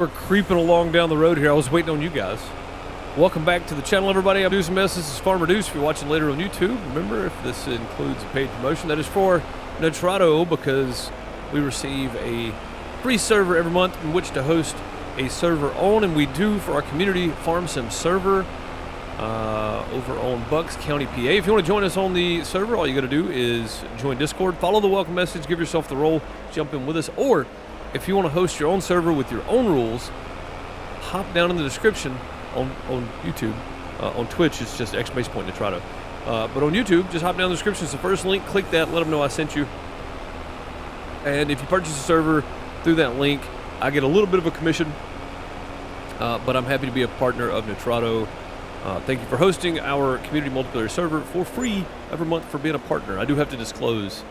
We're creeping along down the road here. I was waiting on you guys. Welcome back to the channel, everybody. I'm Deuce Mess. This is Farmer Deuce. If you're watching later on YouTube, remember, if this includes a paid promotion, that is for Nitrado, because we receive a free server every month in which to host a server on, and we do for our community farm sim server over on Bucks County, PA. If you want to join us on the server, all you got to do is join Discord, follow the welcome message, give yourself the role, jump in with us, or if you want to host your own server with your own rules, hop down in the description on YouTube. On Twitch, it's just !Nitrado. But on YouTube, just hop down in the description. It's the first link. Click that. Let them know I sent you. And if you purchase a server through that link, I get a little bit of a commission. But I'm happy to be a partner of Nitrado. Thank you for hosting our community multiplayer server for free every month for being a partner. I do have to disclose.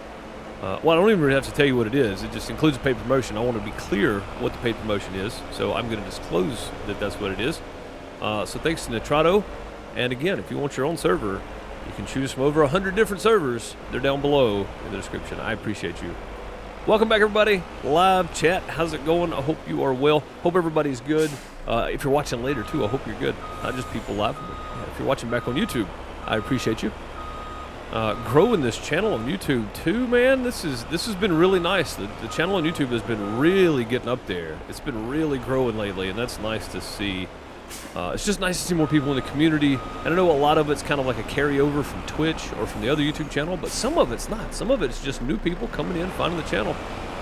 Well, I don't even really have to tell you what it is. It just includes a paid promotion. I want to be clear what the paid promotion is, so I'm going to disclose that that's what it is. So thanks to Nitrado. And again, if you want your own server, you can choose from over 100 different servers. They're down below in the description. I appreciate you. Welcome back, everybody. Live chat. How's it going? I hope you are well. Hope everybody's good. If you're watching later, too, I hope you're good. Not just people live. If you're watching back on YouTube, I appreciate you. Growing this channel on YouTube too, man. This has been really nice. The channel on YouTube has been really getting up there. It's been really growing lately, and that's nice to see. It's just nice to see more people in the community. And I know a lot of it's kind of like a carryover from Twitch or from the other YouTube channel, but some of it's not. Some of it's just new people coming in, finding the channel,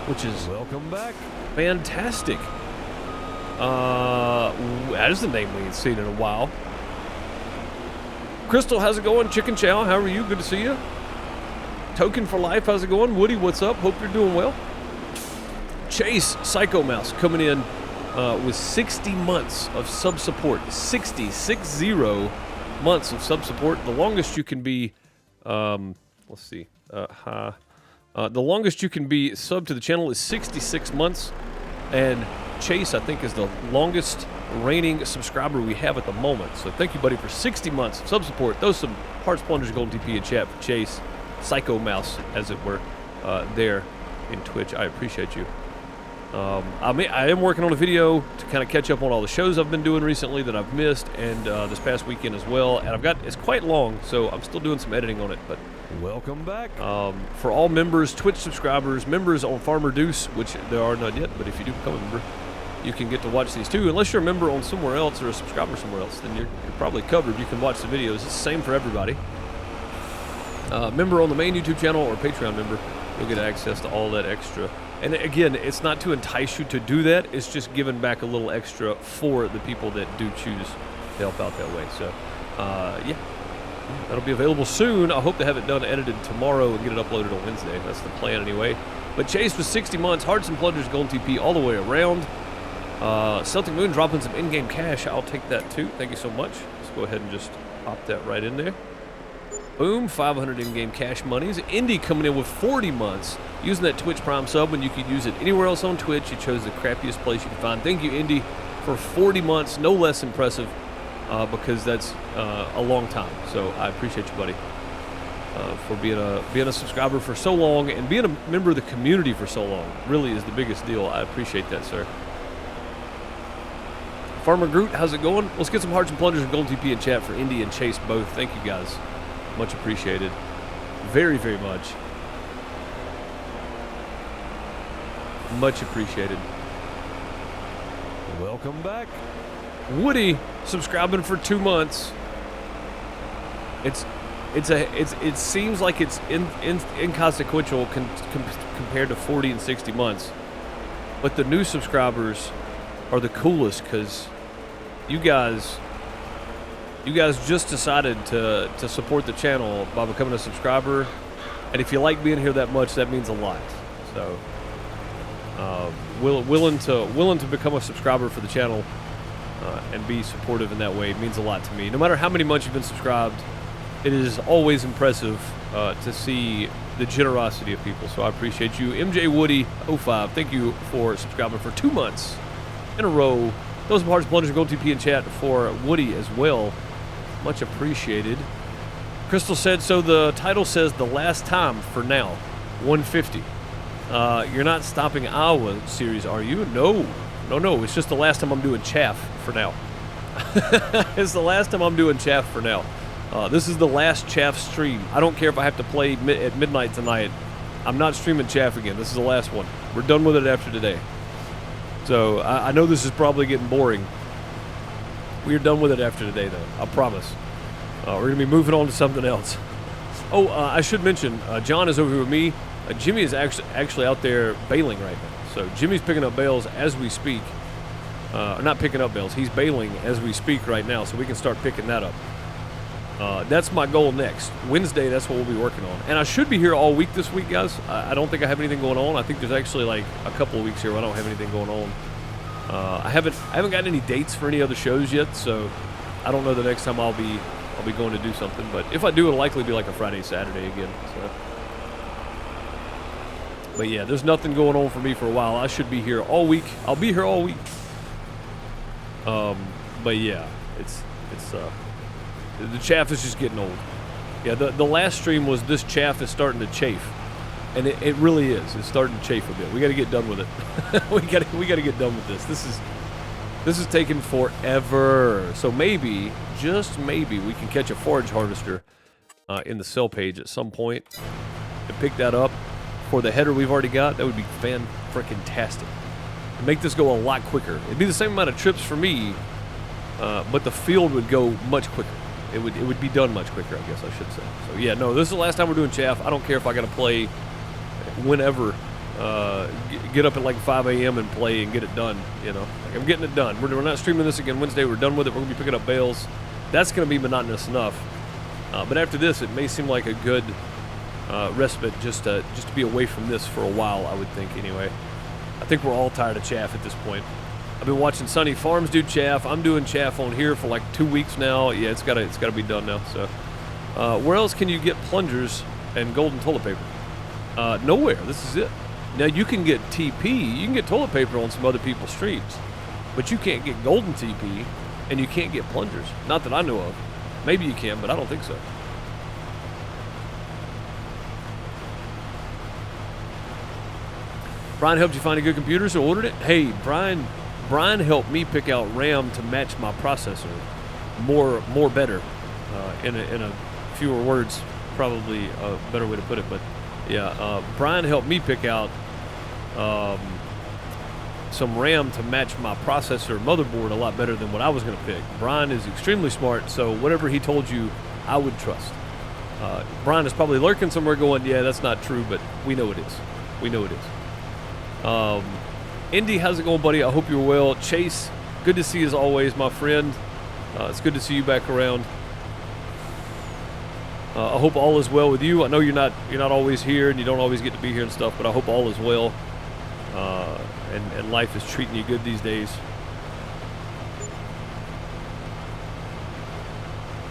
which is welcome back. Fantastic. That is the name we ain't seen in a while. Crystal, how's it going? Chicken Chow, how are you? Good to see you. Token for Life, how's it going? Woody, what's up? Hope you're doing well. Chase, Psycho Mouse, coming in with 60 months of sub support. 60 months of sub support. The longest you can be, let's see, the longest you can be sub to the channel is 66 months. And Chase, I think, is the longest reigning subscriber we have at the moment. So thank you, buddy, for 60 months of sub support. Those some hearts, plungers, golden TP in chat for Chase, Psycho Mouse, as it were, there in Twitch. I appreciate you. I am working on a video to kind of catch up on all the shows I've been doing recently that I've missed, and this past weekend as well. And it's quite long, so I'm still doing some editing on it. But welcome back. For all members, Twitch subscribers, members on Farmer Deuce, which there are none yet, but if you do become a member, you can get to watch these too. Unless you're a member on somewhere else or a subscriber somewhere else, then you're probably covered. You can watch the videos. It's the same for everybody. Member on the main YouTube channel or Patreon member, you'll get access to all that extra. And again, it's not to entice you to do that. It's just giving back a little extra for the people that do choose to help out that way. So, yeah, that'll be available soon. I hope to have it done, edited tomorrow, and get it uploaded on Wednesday. That's the plan anyway. But Chase was 60 months, Hearts and Plungers, Golden TP all the way around. Celtic Moon dropping some in-game cash. I'll take that too. Thank you so much. Let's go ahead and just pop that right in there. Boom, 500 in-game cash monies. Indy coming in with 40 months, using that Twitch Prime sub when you could use it anywhere else on Twitch. You chose the crappiest place you could find. Thank you, Indy, for 40 months. No less impressive, because that's a long time. So I appreciate you, buddy, for being a subscriber for so long and being a member of the community for so long. Really is the biggest deal. I appreciate that, sir. Farmer Groot, how's it going? Let's get some Hearts and Plungers and Gold TP in chat for Indy and Chase both. Thank you, guys. Much appreciated. Very, very much. Much appreciated. Welcome back. Woody, subscribing for 2 months. It seems like it's inconsequential compared to 40 and 60 months. But the new subscribers are the coolest, because you guys just decided to support the channel by becoming a subscriber, and if you like being here that much, that means a lot. So, willing to become a subscriber for the channel and be supportive in that way means a lot to me. No matter how many months you've been subscribed, it is always impressive to see the generosity of people. So I appreciate you, MJ Woody 05. Thank you for subscribing for 2 months in a row. Those Hearts, Plungers, Gold TP in chat for Woody as well. Much appreciated. Crystal said, so the title says the last time for now, 150. You're not stopping Iowa series, are you? No, No. It's just the last time I'm doing chaff for now. It's the last time I'm doing chaff for now. This is the last chaff stream. I don't care if I have to play at midnight tonight. I'm not streaming chaff again. This is the last one. We're done with it after today. So I know this is probably getting boring. We're done with it after today, though. I promise. We're going to be moving on to something else. Oh, I should mention, John is over here with me. Jimmy is actually out there bailing right now. So Jimmy's picking up bales as we speak. Not picking up bales. He's bailing as we speak right now, so we can start picking that up. That's my goal next. Wednesday, that's what we'll be working on. And I should be here all week this week, guys. I don't think I have anything going on. I think there's actually like a couple of weeks here where I don't have anything going on. I haven't gotten any dates for any other shows yet, so I don't know the next time I'll be going to do something. But if I do, it'll likely be like a Friday, Saturday again. So. But yeah, there's nothing going on for me for a while. I should be here all week. I'll be here all week. But yeah, it's the chaff is just getting old. Yeah, the last stream was this chaff is starting to chafe, and it really is. It's starting to chafe a bit. We got to get done with it. we got to get done with this. This is taking forever. So maybe, just maybe, we can catch a forage harvester in the sell page at some point and pick that up for the header we've already got. That would be fan-frickin-tastic. Make this go a lot quicker. It'd be the same amount of trips for me, but the field would go much quicker. It would be done much quicker, I guess I should say. So yeah, no, this is the last time we're doing chaff. I don't care if I got to play whenever. Get up at like 5 a.m. and play and get it done. You know, like I'm getting it done. We're not streaming this again Wednesday. We're done with it. We're gonna be picking up bales. That's gonna be monotonous enough. But after this, it may seem like a good respite just to be away from this for a while. I would think anyway. I think we're all tired of chaff at this point. I've been watching Sunny Farms do chaff. I'm doing chaff on here for like 2 weeks now. Yeah, it's gotta be done now. So, where else can you get plungers and golden toilet paper? Nowhere. This is it. Now you can get TP. You can get toilet paper on some other people's streets, but you can't get golden TP, and you can't get plungers. Not that I know of. Maybe you can, but I don't think so. Brian helped you find a good computer, so ordered it. Hey, Brian helped me pick out RAM to match my processor more better. In a fewer words, probably a better way to put it. But yeah, Brian helped me pick out some RAM to match my processor motherboard a lot better than what I was going to pick. Brian is extremely smart, so whatever he told you, I would trust. Brian is probably lurking somewhere going, yeah, that's not true, but we know it is. We know it is. Indy, how's it going, buddy? I hope you're well. Chase, good to see you as always, my friend. It's good to see you back around. I hope all is well with you. I know you're not always here and you don't always get to be here and stuff, but I hope all is well. And life is treating you good these days.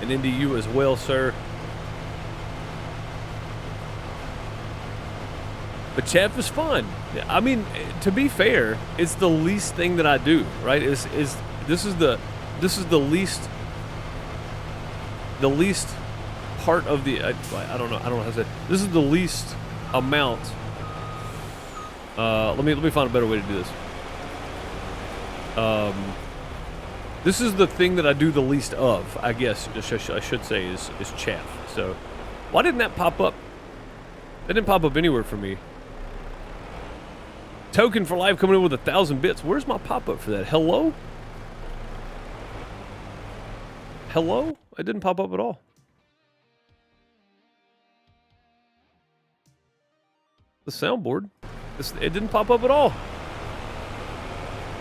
And Indy, you as well, sir. But chaff is fun. I mean, to be fair, it's the least thing that I do, right? This is the least part of the I don't know how to say it. This is the least amount. Let me find a better way to do this. This is the thing that I do the least of, I guess I should say is chaff. So why didn't that pop up? That didn't pop up anywhere for me. Token for life coming in with 1,000 bits. Where's my pop-up for that? Hello? Hello? It didn't pop up at all. The soundboard. It didn't pop up at all.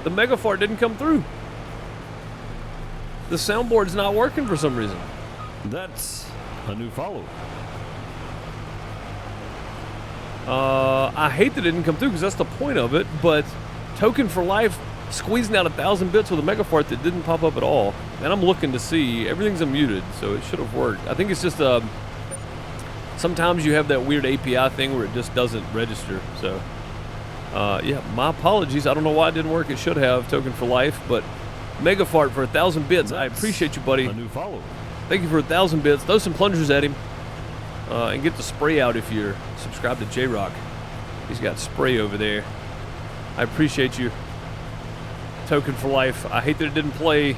The mega fart didn't come through. The soundboard's not working for some reason. That's a new follow. I hate that it didn't come through because that's the point of it, but Token for Life squeezing out 1,000 bits with a mega fart that didn't pop up at all. And I'm looking to see. Everything's unmuted, so it should have worked. I think it's just sometimes you have that weird API thing where it just doesn't register. So yeah, my apologies. I don't know why it didn't work. It should have, Token for Life, but mega fart for 1,000 bits. I appreciate you, buddy. A new follow. Thank you for 1,000 bits. Throw some plungers at him. And get the spray out if you're subscribed to J-Rock. He's got spray over there. I appreciate you. Token for life. I hate that it didn't play.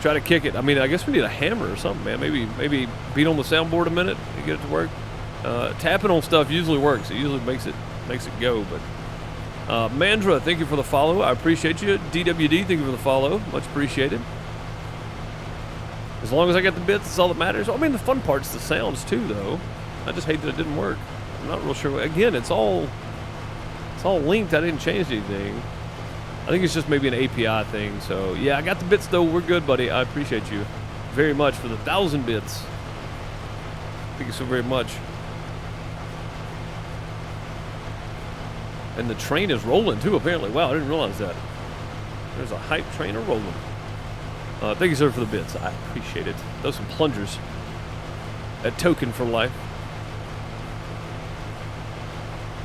Try to kick it. I mean, I guess we need a hammer or something, man. Maybe beat on the soundboard a minute and get it to work. Tapping on stuff usually works. It usually makes it go. But Mandra, thank you for the follow. I appreciate you. DWD, thank you for the follow. Much appreciated. As long as I get the bits, that's all that matters. I mean, the fun part's the sounds too, though. I just hate that it didn't work. I'm not real sure. Again, it's all linked. I didn't change anything. I think it's just maybe an API thing. So yeah, I got the bits though. We're good, buddy. I appreciate you very much for the 1,000 bits. Thank you so very much. And the train is rolling too, apparently. Wow, I didn't realize that. There's a hype train rolling. Thank you, sir, for the bits. I appreciate it. Those some plungers. A token for life.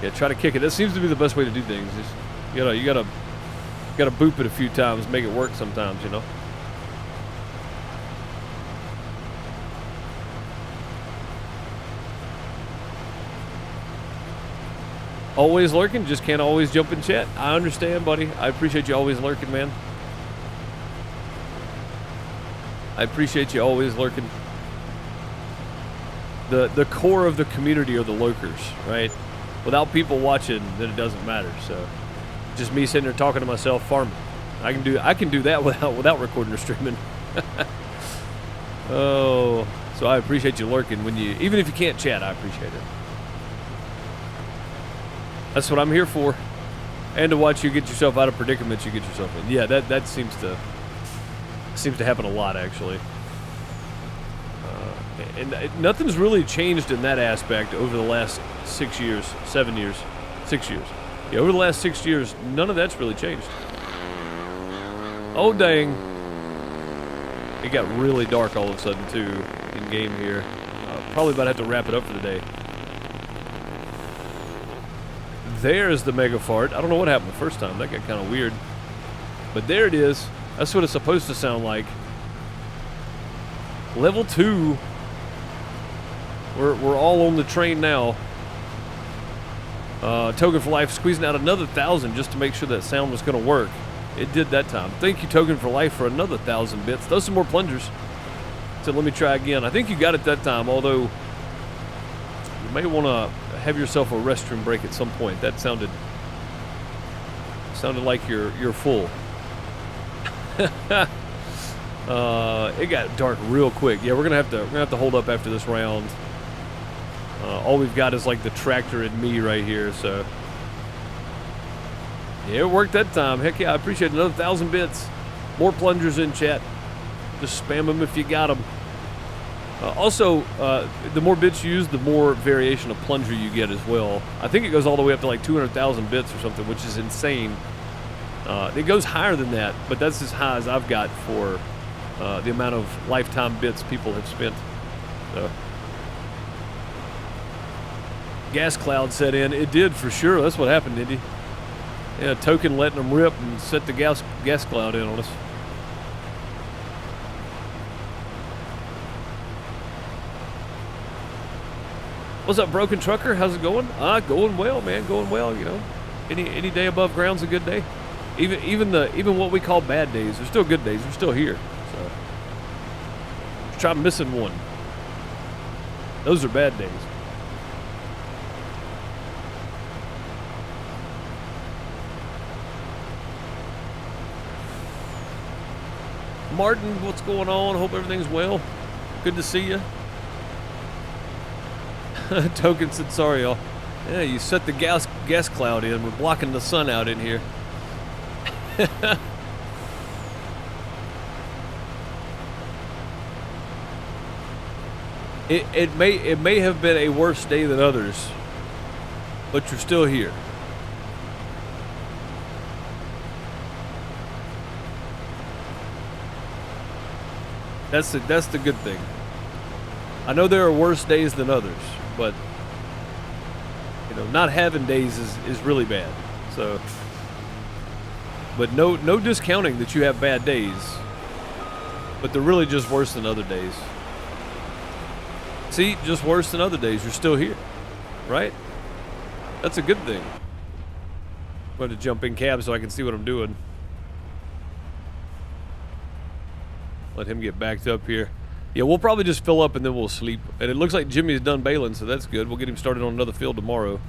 Yeah, try to kick it. That seems to be the best way to do things. Just, you gotta boop it a few times, make it work sometimes, you know. Always lurking, just can't always jump in chat. I understand, buddy. I appreciate you always lurking, man. I appreciate you always lurking. The core of the community are the lurkers, right? Without people watching, then it doesn't matter. So, just me sitting there talking to myself, farming. I can do that without recording or streaming. Oh, so I appreciate you lurking even if you can't chat. I appreciate it. That's what I'm here for, and to watch you get yourself out of predicaments you get yourself in. Yeah, that seems to happen a lot, actually. And nothing's really changed in that aspect over the last 6 years, 7 years, 6 years. Yeah, over the last 6 years, none of that's really changed. Oh, dang. It got really dark all of a sudden, too, in game here. Probably about to have to wrap it up for the day. There's the mega fart. I don't know what happened the first time. That got kind of weird. But there it is. That's what it's supposed to sound like. Level 2. We're all on the train now. Token for Life squeezing out another 1,000 just to make sure that sound was going to work. It did that time. Thank you, Token for Life, for another 1,000 bits. Those some more plungers. So let me try again. I think you got it that time, although you may want to have yourself a restroom break at some point. That sounded like you're full. It got dark real quick. Yeah, we're gonna have to hold up after this round. All we've got is like the tractor and me right here, so yeah, it worked that time. Heck yeah, I appreciate another 1,000 bits. More plungers in chat. Just spam them if you got them. Also, the more bits you use, the more variation of plunger you get as well. I think it goes all the way up to like 200,000 bits or something, which is insane. It goes higher than that, but that's as high as I've got for the amount of lifetime bits people have spent. So. Gas cloud set in. It did for sure. That's what happened, Indy. Yeah, Token letting them rip and set the gas cloud in on us. What's up, Broken Trucker? How's it going? Going well, man. Going well. You know, any day above ground's a good day. Even what we call bad days, they're still good days. We're still here. So just try missing one. Those are bad days. Martin, what's going on? Hope everything's well. Good to see you. Token said, sorry, y'all. Yeah, you set the gas cloud in. We're blocking the sun out in here. It may have been a worse day than others, but you're still here. That's the good thing. I know there are worse days than others, but you know, not having days is really bad. So, but no discounting that you have bad days, but they're really just worse than other days. See, just worse than other days. You're still here, right? That's a good thing. I'm going to jump in cab so I can see what I'm doing. Let him get backed up here. Yeah, we'll probably just fill up and then we'll sleep. And it looks like Jimmy's done baling, so that's good. We'll get him started on another field tomorrow.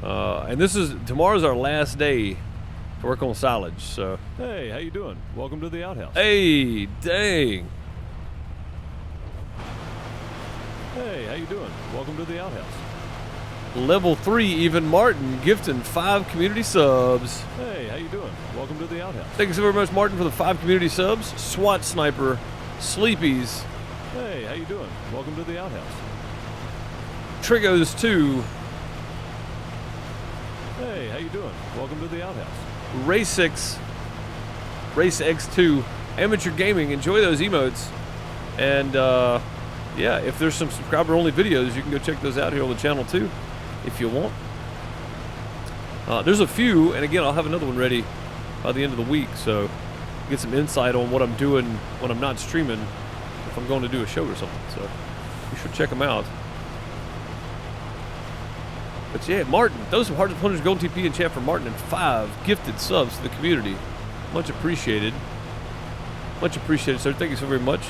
And tomorrow's our last day to work on silage, so. Hey, how you doing? Welcome to the outhouse. Hey, dang. Hey, how you doing? Welcome to the outhouse. Level 3, even Martin, gifting 5 community subs. Hey, how you doing? Welcome to the outhouse. Thank you so very much, Martin, for the 5 community subs. SWAT Sniper, Sleepies, Hey, how you doing? Welcome to the outhouse. Trigos 2, Hey, how you doing? Welcome to the outhouse. Race X2, Amateur Gaming. Enjoy those emotes. And yeah, if there's some subscriber-only videos, you can go check those out here on the channel too, if you want. There's a few, and again, I'll have another one ready by the end of the week, so get some insight on what I'm doing when I'm not streaming, if I'm going to do a show or something. So you should check them out. But yeah, Martin, those some Hearts of Plungers Gold TP in chat for Martin and 5 gifted subs to the community. Much appreciated. Much appreciated, sir. Thank you so very much.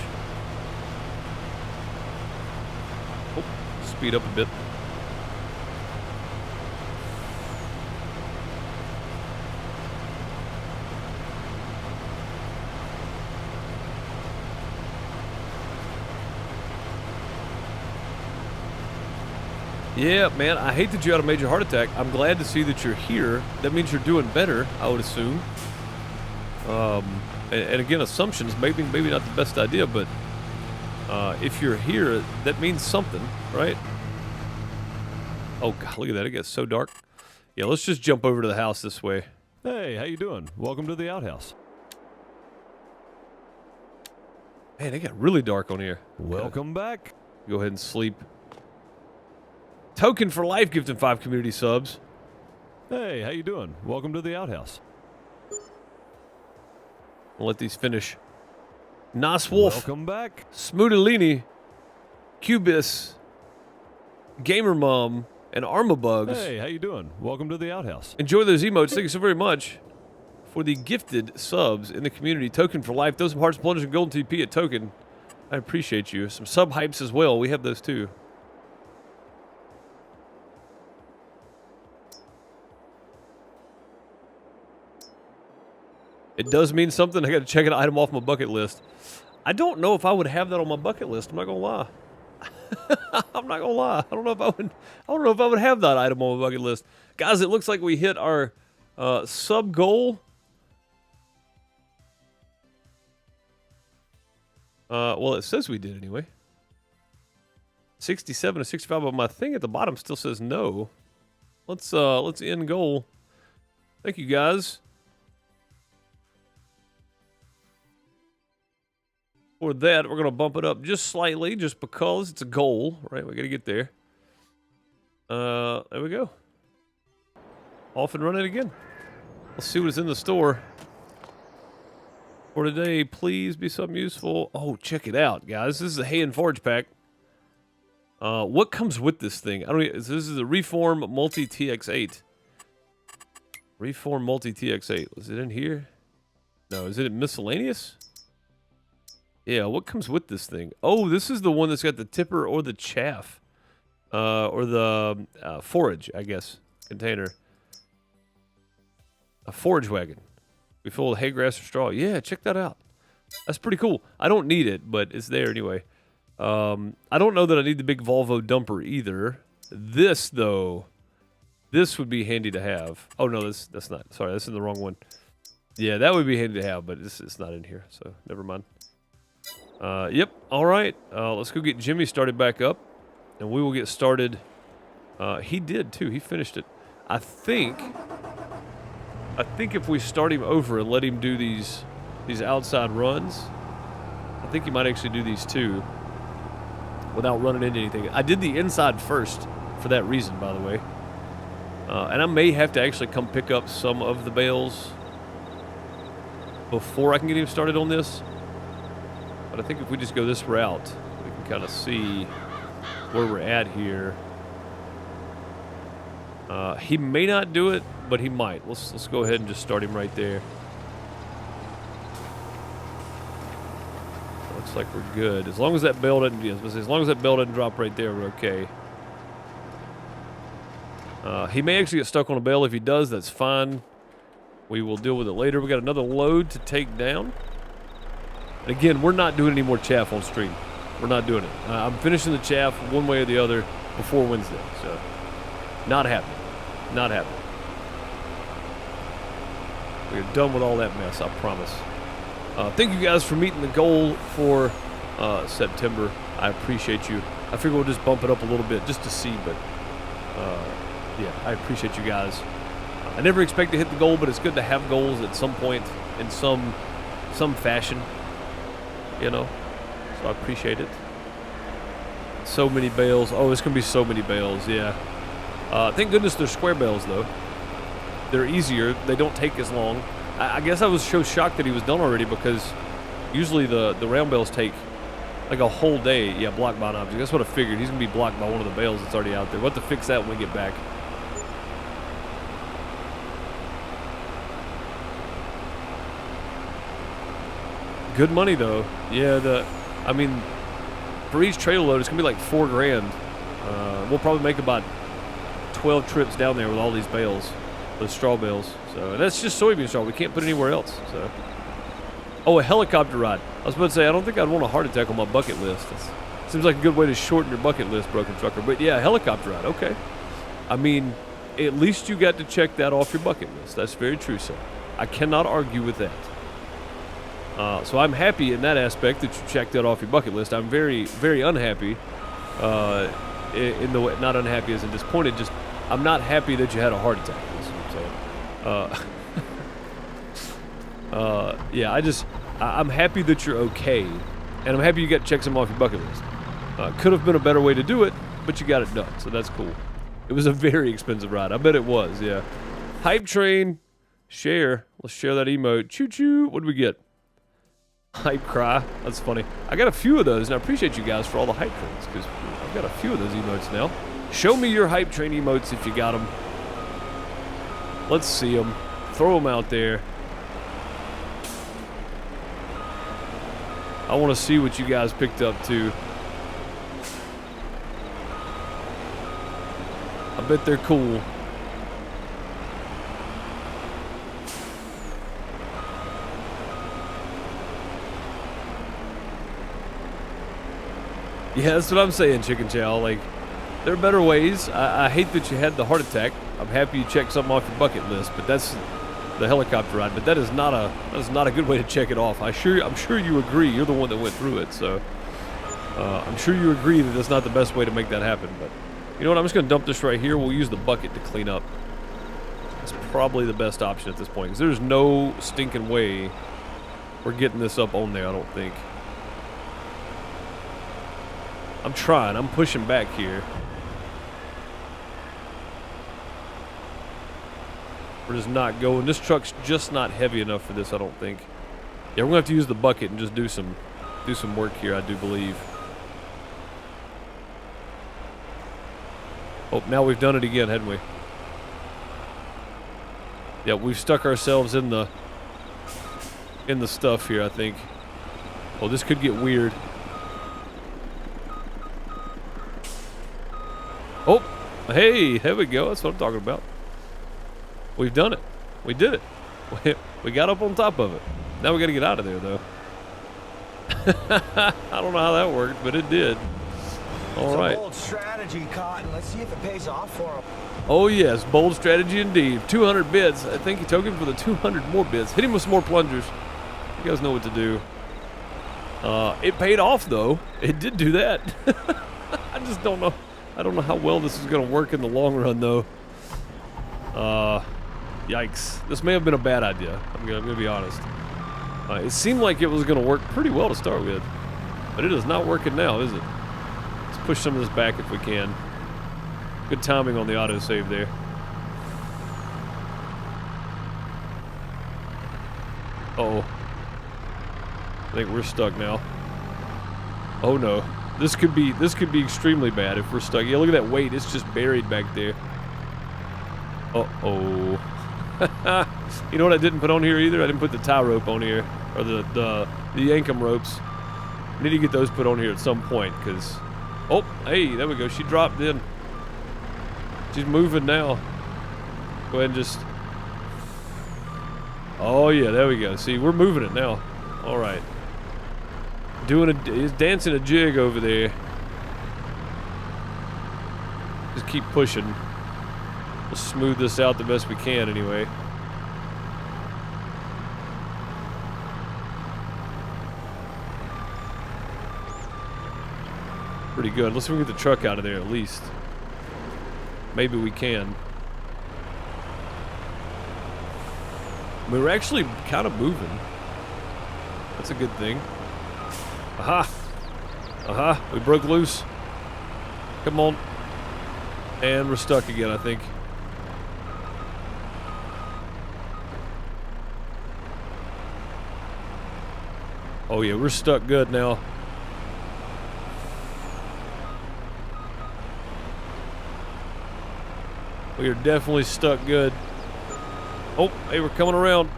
Oh, speed up a bit. Yeah, man, I hate that you had a major heart attack. I'm glad to see that you're here. That means you're doing better, I would assume. And again, assumptions, maybe not the best idea, but if you're here, that means something, right? Oh, God, look at that. It gets so dark. Yeah, let's just jump over to the house this way. Hey, how you doing? Welcome to the outhouse. Man, it got really dark on here. Welcome back. Go ahead and sleep. Token for Life gifting 5 community subs. Hey, how you doing? Welcome to the outhouse. I'll let these finish. Nas Wolf. Welcome back. Smootolini. Cubis. Gamer Mom. And Armabugs. Hey, how you doing? Welcome to the outhouse. Enjoy those emotes. Thank you so very much for the gifted subs in the community. Token for Life. Those some Hearts, Plungers, and Golden TP at Token. I appreciate you. Some sub hypes as well. We have those too. It does mean something. I got to check an item off my bucket list. I don't know if I would have that on my bucket list. I'm not gonna lie. I'm not gonna lie. I don't know if I would. I don't know if I would have that item on my bucket list, guys. It looks like we hit our sub goal. Well, it says we did anyway. 67 to 65, but my thing at the bottom still says no. Let's end goal. Thank you, guys. For that, we're going to bump it up just slightly, just because it's a goal, right? We got to get there. There we go. Off and running again. Let's see what's in the store for today. Please be something useful. Oh, check it out, guys. This is a Hay and Forge pack. What comes with this thing? This is a Reform Multi TX8. Reform Multi TX8. Was it in here? No, is it miscellaneous? Yeah, what comes with this thing? Oh, this is the one that's got the tipper or the chaff. Or the forage, I guess, container. A forage wagon. We full of hay, grass, or straw. Yeah, check that out. That's pretty cool. I don't need it, but it's there anyway. I don't know that I need the big Volvo dumper either. This, though, this would be handy to have. Oh, no, that's not. Sorry, that's in the wrong one. Yeah, that would be handy to have, but it's not in here, so never mind. Yep, all right. Let's go get Jimmy started back up, and we will get started. He did, too. He finished it. I think if we start him over and let him do these outside runs, I think he might actually do these too without running into anything. I did the inside first for that reason, by the way. And I may have to actually come pick up some of the bales before I can get him started on this. But I think if we just go this route, we can kind of see where we're at here. He may not do it, but he might. Let's go ahead and just start him right there. Looks like we're good. As long as that bell doesn't, as long as that bell doesn't drop right there, we're okay. He may actually get stuck on a bell. If he does, that's fine. We will deal with it later. We got another load to take down. And again, we're not doing any more chaff on stream. We're not doing it. I'm finishing the chaff one way or the other before Wednesday. So, not happening. Not happening. We're done with all that mess, I promise. Thank you guys for meeting the goal for September. I appreciate you. I figure we'll just bump it up a little bit just to see, but yeah, I appreciate you guys. I never expect to hit the goal, but it's good to have goals at some point in some fashion, you know, so I appreciate it. So many bales. Oh, it's going to be so many bales, yeah. Thank goodness they're square bales, though. They're easier. They don't take as long. I guess I was so shocked that he was done already because usually the round bales take like a whole day. Yeah, blocked by an object. That's what I figured. He's going to be blocked by one of the bales that's already out there. We'll have to fix that when we get back. Good money, though. Yeah, I mean, for each trailer load, it's going to be like $4 grand. We'll probably make about 12 trips down there with all these bales. Those straw bales. So that's just soybean straw. We can't put it anywhere else. So, oh, a helicopter ride. I was about to say, I don't think I'd want a heart attack on my bucket list. Seems like a good way to shorten your bucket list, Broken Trucker. But yeah, helicopter ride. Okay. I mean, at least you got to check that off your bucket list. That's very true, sir. I cannot argue with that. So I'm happy in that aspect that you checked that off your bucket list. I'm very, very unhappy. In the way, not unhappy as in disappointed. Just I'm not happy that you had a heart attack. So, yeah, I'm happy that you're okay, and I'm happy you got to check some off your bucket list. Could have been a better way to do it, but you got it done, so that's cool. It was a very expensive ride. I bet it was, yeah. Hype train, share. Let's share that emote. Choo choo. What did we get? Hype cry. That's funny. I got a few of those, and I appreciate you guys for all the hype trains, because I've got a few of those emotes now. Show me your hype train emotes if you got them. Let's see them. Throw them out there. I want to see what you guys picked up, too. I bet they're cool. Yeah, that's what I'm saying, Chicken Chow. Like, there are better ways. I hate that you had the heart attack. I'm happy you checked something off your bucket list, but that's the helicopter ride. But that is not a good way to check it off. I'm sure you agree. You're the one that went through it, so I'm sure you agree that that's not the best way to make that happen. But you know what? I'm just gonna dump this right here. We'll use the bucket to clean up. That's probably the best option at this point, because there's no stinking way we're getting this up on there. I don't think. I'm trying. I'm pushing back here. We're just not going. This truck's just not heavy enough for this, I don't think. Yeah, we're gonna have to use the bucket and just do some work here, I do believe. Oh, now we've done it again, hadn't we? Yeah, we've stuck ourselves in the stuff here, I think. Well, this could get weird. Oh, hey, there we go. That's what I'm talking about. We've done it. We did it. We got up on top of it. Now we got to get out of there, though. I don't know how that worked, but it did. All right. Bold strategy, Cotton. Let's see if it pays off for him. Oh, yes. Bold strategy indeed. 200 bids. I think he took him for the 200 more bids. Hit him with some more plungers. You guys know what to do. It paid off, though. It did do that. I just don't know. I don't know how well this is going to work in the long run, though. Yikes. This may have been a bad idea. I'm gonna be honest. It seemed like it was going to work pretty well to start with. But it is not working now, is it? Let's push some of this back if we can. Good timing on the autosave there. Uh-oh. I think we're stuck now. Oh no. This could be extremely bad if we're stuck. Yeah, look at that weight. It's just buried back there. Uh-oh. You know what I didn't put on here either? I didn't put the tie rope on here. Or the yankum ropes. We need to get those put on here at some point, because... Oh, hey, there we go. She dropped in. She's moving now. Go ahead and just... Oh, yeah, there we go. See, we're moving it now. All right. He's dancing a jig over there. Just keep pushing. We'll smooth this out the best we can anyway. Pretty good. Let's see if we can get the truck out of there at least. Maybe we can. We were actually kind of moving. That's a good thing. Aha! Aha! We broke loose. Come on. And we're stuck again, I think. Oh yeah, we're stuck good now. We are definitely stuck good. Oh, hey, we're coming around.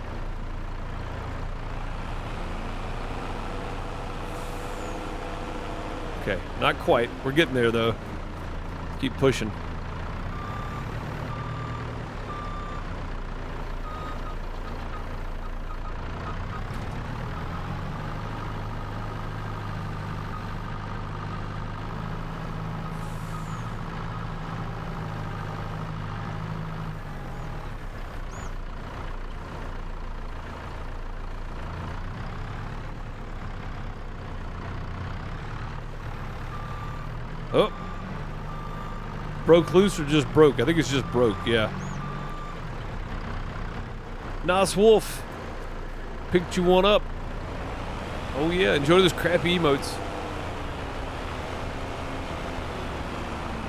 Okay, not quite. We're getting there though. Keep pushing. Oh. Broke loose or just broke? I think it's just broke, yeah. Nice wolf. Picked you one up. Oh yeah, enjoy those crappy emotes.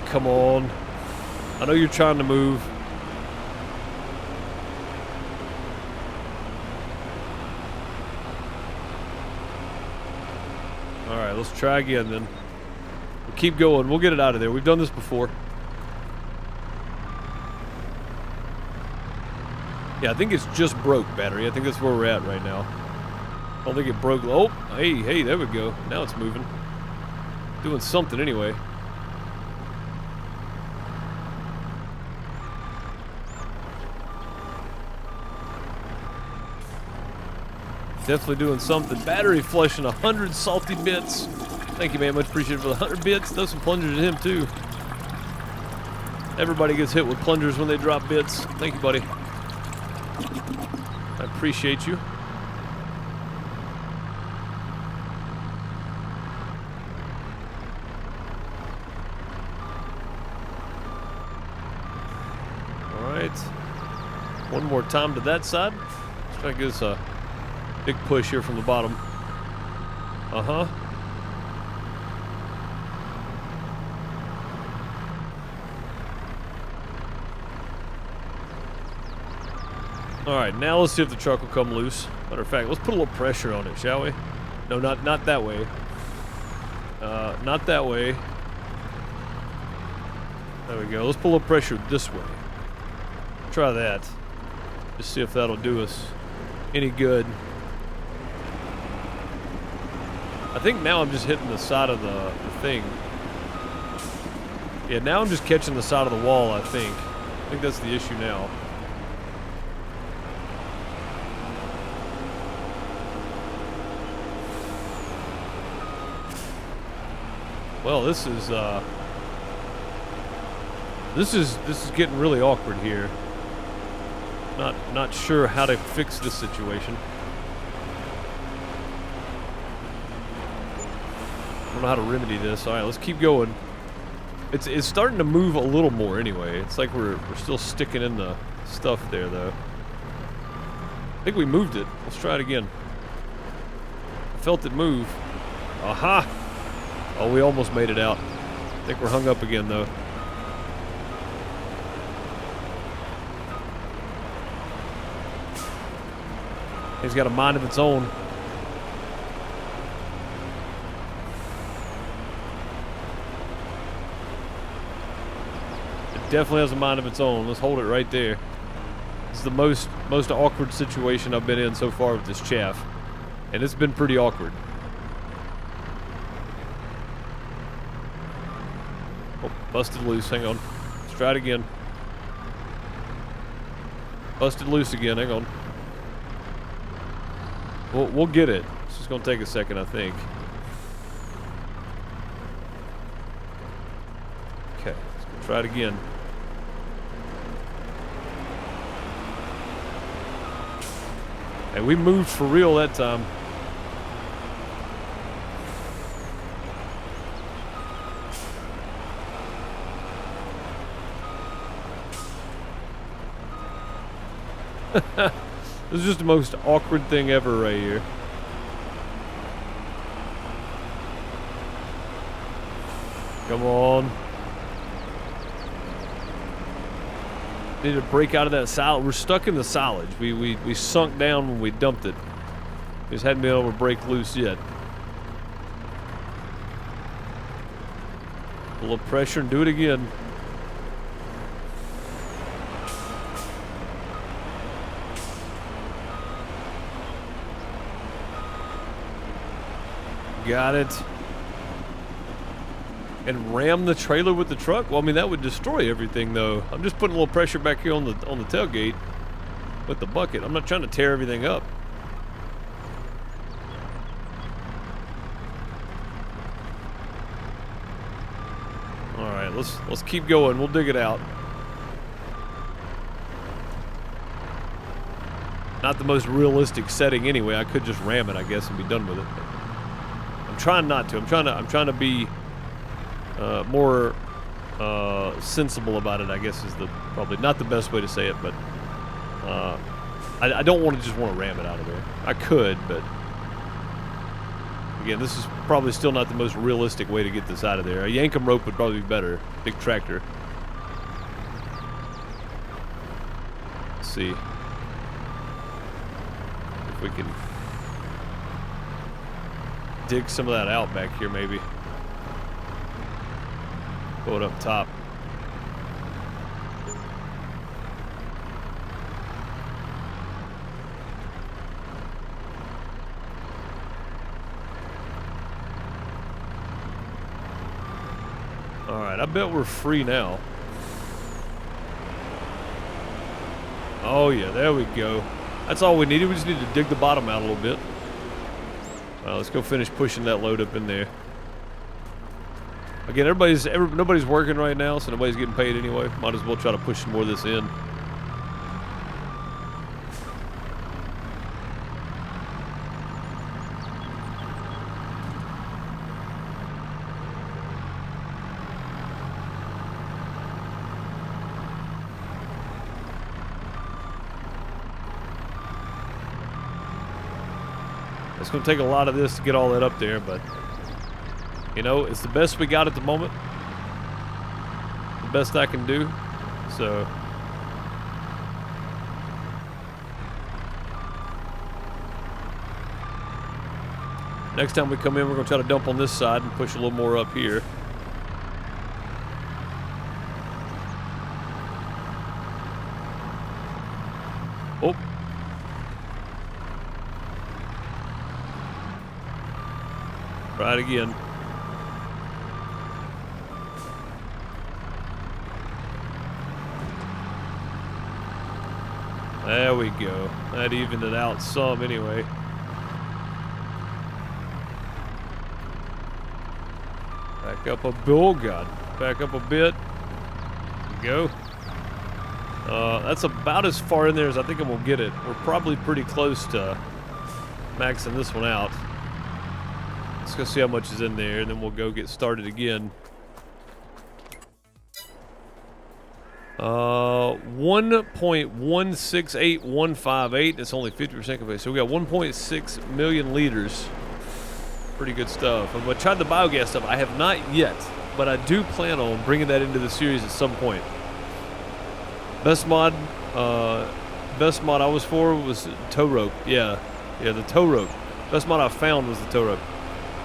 Come on. I know you're trying to move. Alright, let's try again then. Keep going. We'll get it out of there. We've done this before. Yeah, I think it's just broke, battery. I think that's where we're at right now. I don't think it broke. Oh, hey, there we go. Now it's moving. Doing something anyway. Definitely doing something. Battery flushing 100 salty bits. Thank you, man. Much appreciated for the 100 bits. Throw some plungers at him, too. Everybody gets hit with plungers when they drop bits. Thank you, buddy. I appreciate you. All right. One more time to that side. Let's try to get us a big push here from the bottom. Uh-huh. Alright, now let's see if the truck will come loose. Matter of fact, let's put a little pressure on it, shall we? No, not that way. Not that way. There we go. Let's put a little pressure this way. Try that. Just see if that'll do us any good. I think now I'm just hitting the side of the thing. Yeah, now I'm just catching the side of the wall, I think. I think that's the issue now. Well, this is getting really awkward here. Not sure how to fix this situation. I don't know how to remedy this. All right, let's keep going. It's starting to move a little more anyway. It's like we're still sticking in the stuff there though. I think we moved it. Let's try it again. I felt it move. Aha! Oh, we almost made it out. I think we're hung up again, though. It's got a mind of its own. It definitely has a mind of its own. Let's hold it right there. This is the most awkward situation I've been in so far with this chaff. And it's been pretty awkward. Busted loose. Hang on. Let's try it again. Busted loose again. Hang on. We'll get it. It's just gonna take a second, I think. Okay, let's go try it again. Hey, we moved for real that time. This is just the most awkward thing ever right here. Come on. Need to break out of that silage. We're stuck in the silage. We sunk down when we dumped it. We just hadn't been able to break loose yet. A little pressure and do it again. Got it. And ram the trailer with the truck? Well, I mean, that would destroy everything, though. I'm just putting a little pressure back here on the tailgate with the bucket. I'm not trying to tear everything up. All right, let's keep going. We'll dig it out. Not the most realistic setting anyway. I could just ram it, I guess, and be done with it. I'm trying not to. I'm trying to be more sensible about it, I guess, is probably not the best way to say it, but I don't want to just want to ram it out of there. I could, but again, this is probably still not the most realistic way to get this out of there. A Yankum rope would probably be better. Big tractor. Let's see if we can dig some of that out back here, maybe. Go it up top. All right, I bet we're free now. Oh yeah, there we go. That's all we needed. We just need to dig the bottom out a little bit. Let's go finish pushing that load up in there. Again, nobody's working right now, so nobody's getting paid anyway. Might as well try to push some more of this in. It's going to take a lot of this to get all that up there, but, you know, it's the best we got at the moment. The best I can do, so. Next time we come in, we're going to try to dump on this side and push a little more up here. Oh. Try it again. There we go. That evened it out some anyway. Back up a bull, God. Back up a bit. There we go. That's about as far in there as I think I'm gonna get it. We're probably pretty close to maxing this one out. Let's go see how much is in there, and then we'll go get started again. 1.168158. It's only 50% complete. So we got 1.6 million liters. Pretty good stuff. I'm going to try the biogas stuff. I have not yet, but I do plan on bringing that into the series at some point. Best mod I was for was tow rope. Yeah, the tow rope. Best mod I found was the tow rope.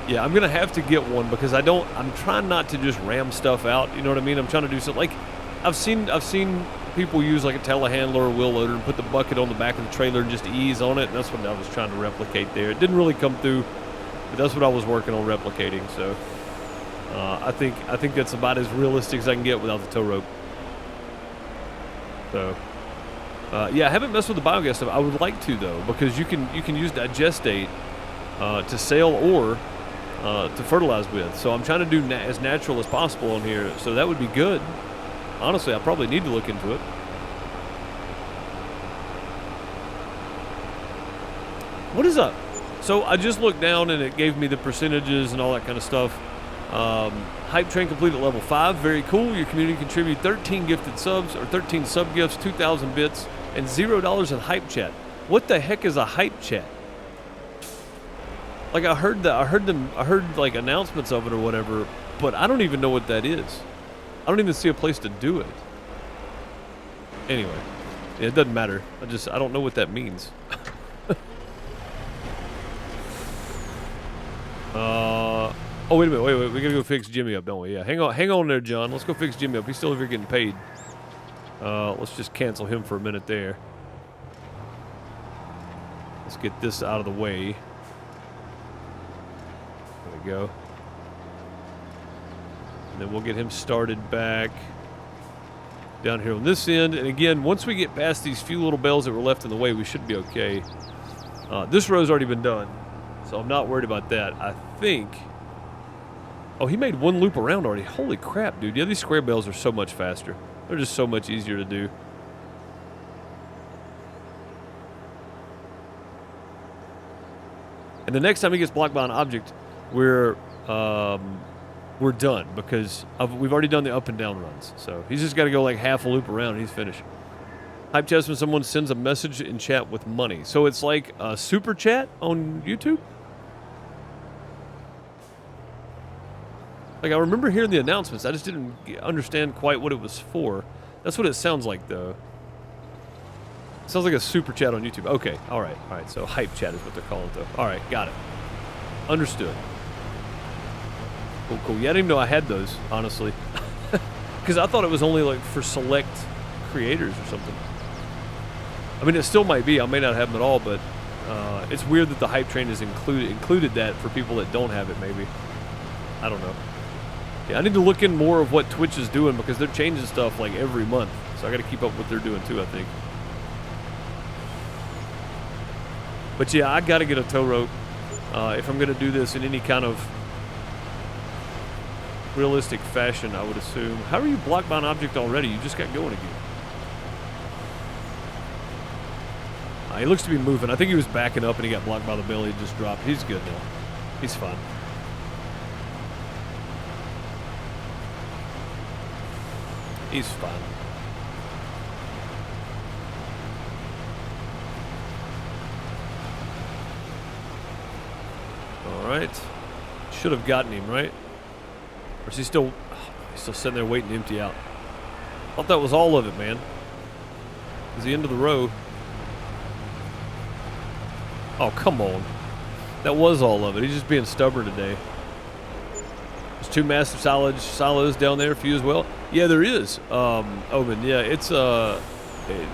Yeah, I'm gonna have to get one because I'm trying not to just ram stuff out. You know what I mean? I'm trying to do something like I've seen people use like a telehandler or wheel loader and put the bucket on the back of the trailer and just ease on it. And that's what I was trying to replicate there. It didn't really come through, but that's what I was working on replicating. So I think that's about as realistic as I can get without the tow rope. So, yeah, I haven't messed with the biogas stuff. I would like to though, because you can use digestate to sail or to fertilize with. So I'm trying to do as natural as possible on here. So that would be good. Honestly, I probably need to look into it. What is up? So I just looked down and it gave me the percentages and all that kind of stuff. Hype train complete at level 5. Very cool. Your community contributed 13 gifted subs, or 13 sub gifts, 2,000 bits, and $0 in hype chat. What the heck is a hype chat? Like I heard like announcements of it or whatever, but I don't even know what that is. I don't even see a place to do it. Anyway, yeah, it doesn't matter. I don't know what that means. Oh, wait a minute. Wait. We gotta go fix Jimmy up, don't we? Yeah, hang on there, John. Let's go fix Jimmy up. He's still over here getting paid. Let's just cancel him for a minute there. Let's get this out of the way. There we go. And then we'll get him started back down here on this end. And again, once we get past these few little bells that were left in the way, we should be okay. This row's already been done, so I'm not worried about that. I think... Oh, he made one loop around already. Holy crap, dude. Yeah, these square bells are so much faster. They're just so much easier to do. And the next time he gets blocked by an object, we're done, because we've already done the up and down runs. So he's just got to go like half a loop around and he's finished. Hype chat when someone sends a message in chat with money. So it's like a super chat on YouTube? Like, I remember hearing the announcements. I just didn't understand quite what it was for. That's what it sounds like, though. It sounds like a super chat on YouTube. Okay, all right. So hype chat is what they're calling it, though. All right, got it. Understood. Cool. Yeah, I didn't even know I had those, honestly. Because I thought it was only, like, for select creators or something. I mean, it still might be. I may not have them at all, but it's weird that the hype train has included that for people that don't have it, maybe. I don't know. Yeah, I need to look in more of what Twitch is doing, because they're changing stuff like every month. So I got to keep up with what they're doing too, I think. But yeah, I got to get a tow rope if I'm going to do this in any kind of realistic fashion, I would assume. How are you blocked by an object already? You just got going again. He looks to be moving. I think he was backing up and he got blocked by the belly and just dropped. He's good now. He's fine. He's fine. All right. Should have gotten him, right? Or is he still... he's still sitting there waiting to empty out. Thought that was all of it, man. It was the end of the row. Oh, come on. That was all of it. He's just being stubborn today. There's 2 massive silos down there for you as well. Yeah, there is. Omen, yeah, it's the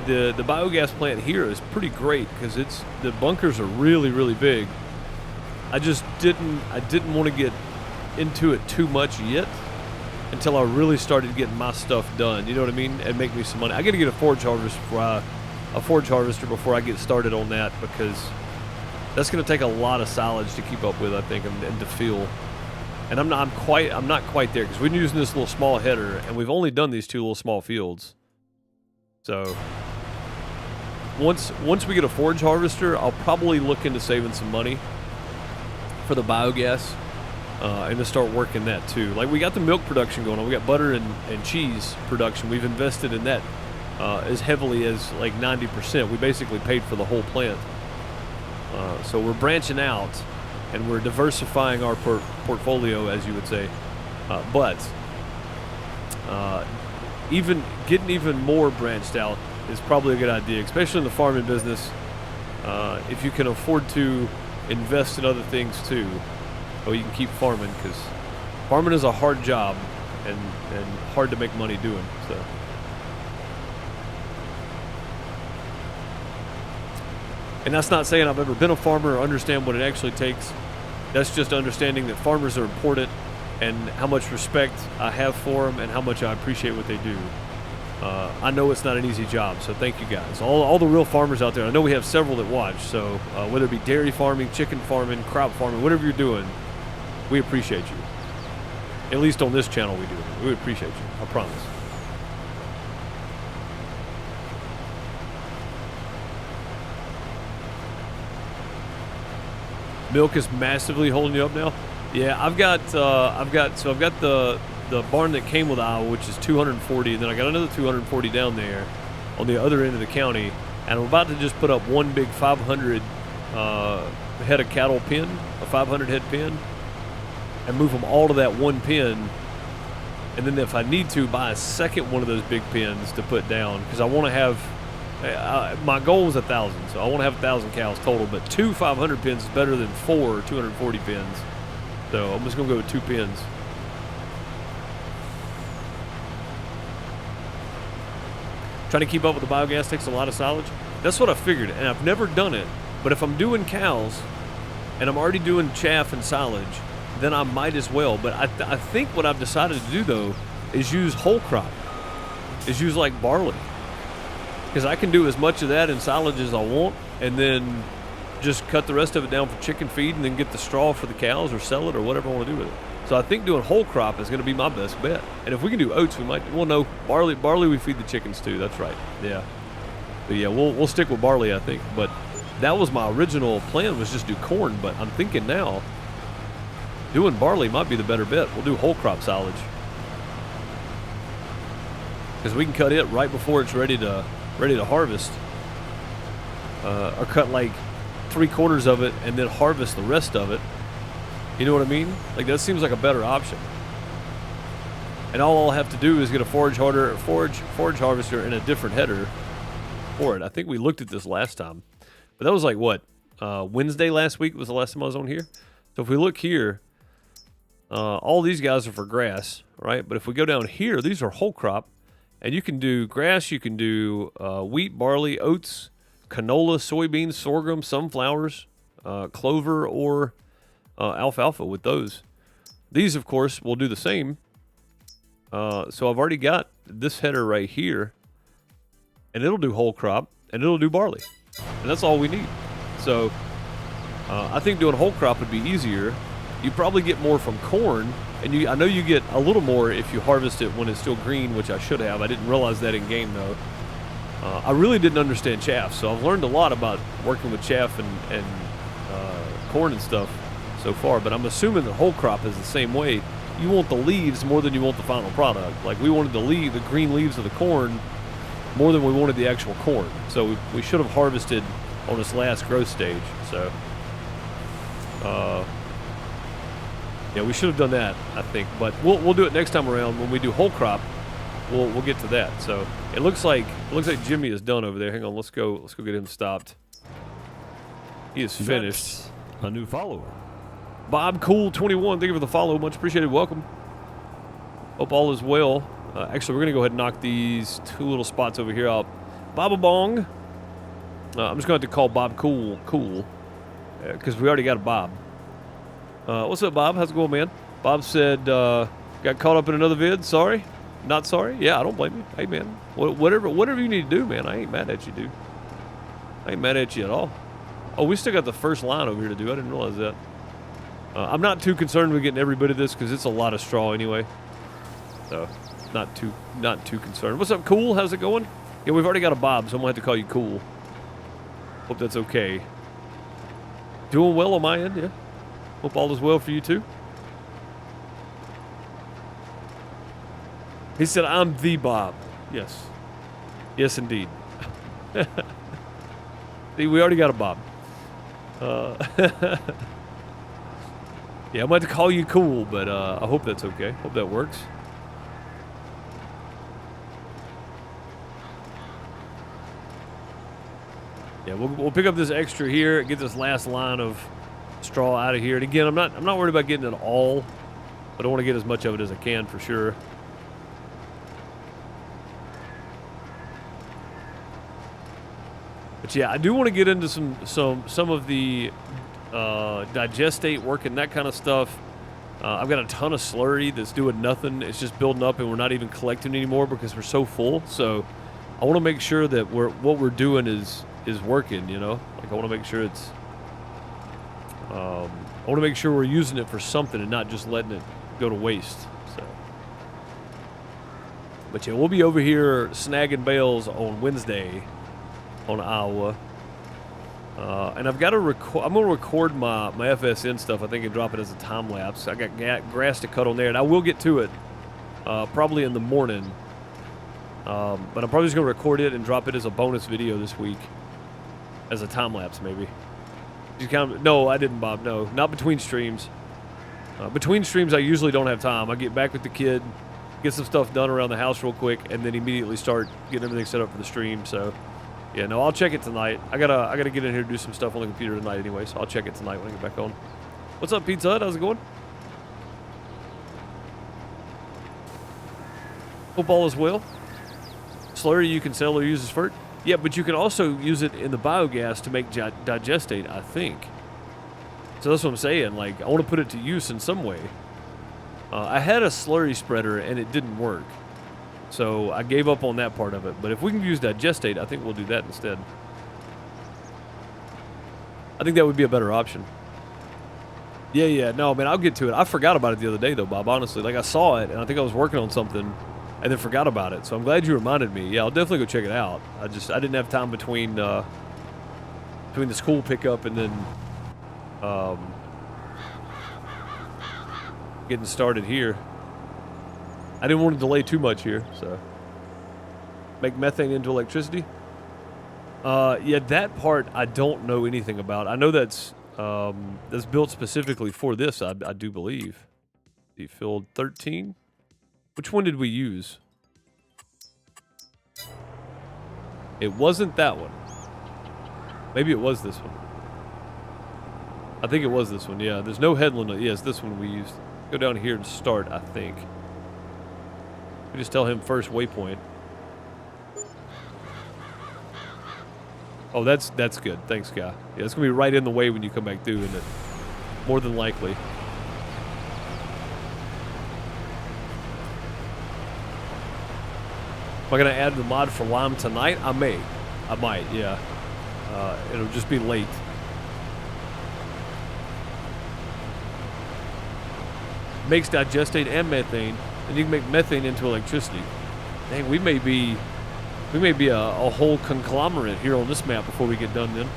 biogas plant here is pretty great, because the bunkers are really, really big. I just didn't want to get into it too much yet until I really started getting my stuff done. You know what I mean? And make me some money. I got to get a forage harvester before I get started on that, because that's going to take a lot of silage to keep up with, I think, and to fill. And I'm not quite there, because we're using this little small header, and we've only done these 2 little small fields. So once we get a forage harvester, I'll probably look into saving some money for the biogas, and to start working that too. Like, we got the milk production going on. We got butter and cheese production. We've invested in that as heavily as like 90%. We basically paid for the whole plant. So we're branching out, and we're diversifying our portfolio, as you would say. But even getting even more branched out is probably a good idea, especially in the farming business. If you can afford to invest in other things too, so you can keep farming, because farming is a hard job and hard to make money doing. So. And that's not saying I've ever been a farmer or understand what it actually takes. That's just understanding that farmers are important, and how much respect I have for them and how much I appreciate what they do. I know it's not an easy job, so thank you guys. All the real farmers out there. I know we have several that watch, so whether it be dairy farming, chicken farming, crop farming, whatever you're doing, we appreciate you. At least on this channel we do. We appreciate you, I promise. Milk is massively holding you up now. Yeah, I've got the barn that came with Iowa, which is 240, and then I got another 240 down there on the other end of the county, and I'm about to just put up one big 500 head of cattle pen, a 500 head pen, and move them all to that one pen, and then if I need to, buy a second one of those big pens to put down, because I want to have, my goal was 1,000, so I want to have 1,000 cows total, but 2 500 pens is better than 4 240 pens, so I'm just going to go with 2 pens. Trying to keep up with the biogas takes a lot of silage. That's what I figured, and I've never done it. But if I'm doing cows, and I'm already doing chaff and silage, then I might as well. But I think what I've decided to do, though, is use whole crop. Is use, like, barley. Because I can do as much of that in silage as I want, and then just cut the rest of it down for chicken feed, and then get the straw for the cows, or sell it, or whatever I want to do with it. So I think doing whole crop is going to be my best bet. And if we can do oats, we might. Well, no, barley we feed the chickens too. That's right. Yeah. But yeah, we'll stick with barley, I think. But that was my original plan, was just do corn. But I'm thinking now, doing barley might be the better bet. We'll do whole crop silage, because we can cut it right before it's ready to harvest, or cut like 3/4 of it and then harvest the rest of it. You know what I mean? Like, that seems like a better option. And all I'll have to do is get a forage harvester and a different header for it. I think we looked at this last time. But that was like, what? Wednesday last week was the last time I was on here. So if we look here, all these guys are for grass, right? But if we go down here, these are whole crop. And you can do grass, you can do wheat, barley, oats, canola, soybeans, sorghum, sunflowers, clover, or alfalfa with those. These, of course, will do the same. So I've already got this header right here, and it'll do whole crop, and it'll do barley, and that's all we need. So I think doing whole crop would be easier. You probably get more from corn, and I know you get a little more if you harvest it when it's still green, which I should have. I didn't realize that in game though. I really didn't understand chaff, so I've learned a lot about working with chaff and corn and stuff so far, but I'm assuming the whole crop is the same way. You want the leaves more than you want the final product. Like, we wanted the green leaves of the corn more than we wanted the actual corn. So we should have harvested on this last growth stage. So, yeah, we should have done that, I think. But we'll do it next time around when we do whole crop. We'll get to that. So it looks like Jimmy is done over there. Hang on, let's go get him stopped. He is finished. A new follower. Bob Cool 21, thank you for the follow. Much appreciated. Welcome. Hope all is well. Actually, we're going to go ahead and knock these 2 little spots over here out. Baba Bong. I'm just going to have to call Bob Cool, because we already got a Bob. What's up, Bob? How's it going, man? Bob said, got caught up in another vid. Sorry. Not sorry? Yeah, I don't blame you. Hey, man. Whatever you need to do, man. I ain't mad at you, dude. I ain't mad at you at all. Oh, we still got the first line over here to do. I didn't realize that. I'm not too concerned with getting every bit of this because it's a lot of straw anyway. So, not too concerned. What's up, Cool? How's it going? Yeah, we've already got a Bob, so I'm going to have to call you Cool. Hope that's okay. Doing well on my end, yeah. Hope all is well for you, too. He said, I'm the Bob. Yes. Yes, indeed. See, we already got a Bob. Yeah, I'm about to call you Cool, but I hope that's okay. Hope that works. Yeah, we'll pick up this extra here, get this last line of straw out of here. And again, I'm not worried about getting it all, but I want to get as much of it as I can for sure. But yeah, I do want to get into some of the digestate, working that kind of stuff. I've got a ton of slurry that's doing nothing. It's just building up, and we're not even collecting anymore because we're so full. So I want to make sure that what we're doing is working, you know? Like, I want to make sure it's... I want to make sure we're using it for something and not just letting it go to waste. So, but yeah, we'll be over here snagging bales on Wednesday on Iowa. And I've got to record. I'm gonna record my FSN stuff, I think, and drop it as a time lapse. I got grass to cut on there, and I will get to it probably in the morning. But I'm probably just gonna record it and drop it as a bonus video this week, as a time lapse maybe. You kind of, no, I didn't, Bob. No, not between streams. Between streams, I usually don't have time. I get back with the kid, get some stuff done around the house real quick, and then immediately start getting everything set up for the stream. So. Yeah, no, I'll check it tonight. I gotta get in here to do some stuff on the computer tonight anyway, so I'll check it tonight when I get back on. What's up, Pizza Hut? How's it going? Hope all is well. Slurry you can sell or use as fert. Yeah, but you can also use it in the biogas to make digestate, I think. So that's what I'm saying. Like, I want to put it to use in some way. I had a slurry spreader and it didn't work. So I gave up on that part of it. But if we can use digestate, I think we'll do that instead. I think that would be a better option. Yeah. No, man, I'll get to it. I forgot about it the other day, though, Bob, honestly. Like, I saw it, and I think I was working on something, and then forgot about it. So I'm glad you reminded me. Yeah, I'll definitely go check it out. I didn't have time between the school pickup and then getting started here. I didn't want to delay too much here, so. Make methane into electricity? Yeah, that part I don't know anything about. I know that's built specifically for this, I do believe. The Field 13? Which one did we use? It wasn't that one. Maybe it was this one. I think it was this one, yeah. There's no headland. Yeah, it's this one we used. Go down here and start, I think. We just tell him first waypoint. Oh, that's good. Thanks, guy. Yeah, it's gonna be right in the way when you come back through, isn't it? More than likely. Am I gonna add the mod for lime tonight? I may. I might, yeah. It'll just be late. Makes digestate and methane. And you can make methane into electricity. Dang, we may be a whole conglomerate here on this map before we get done then.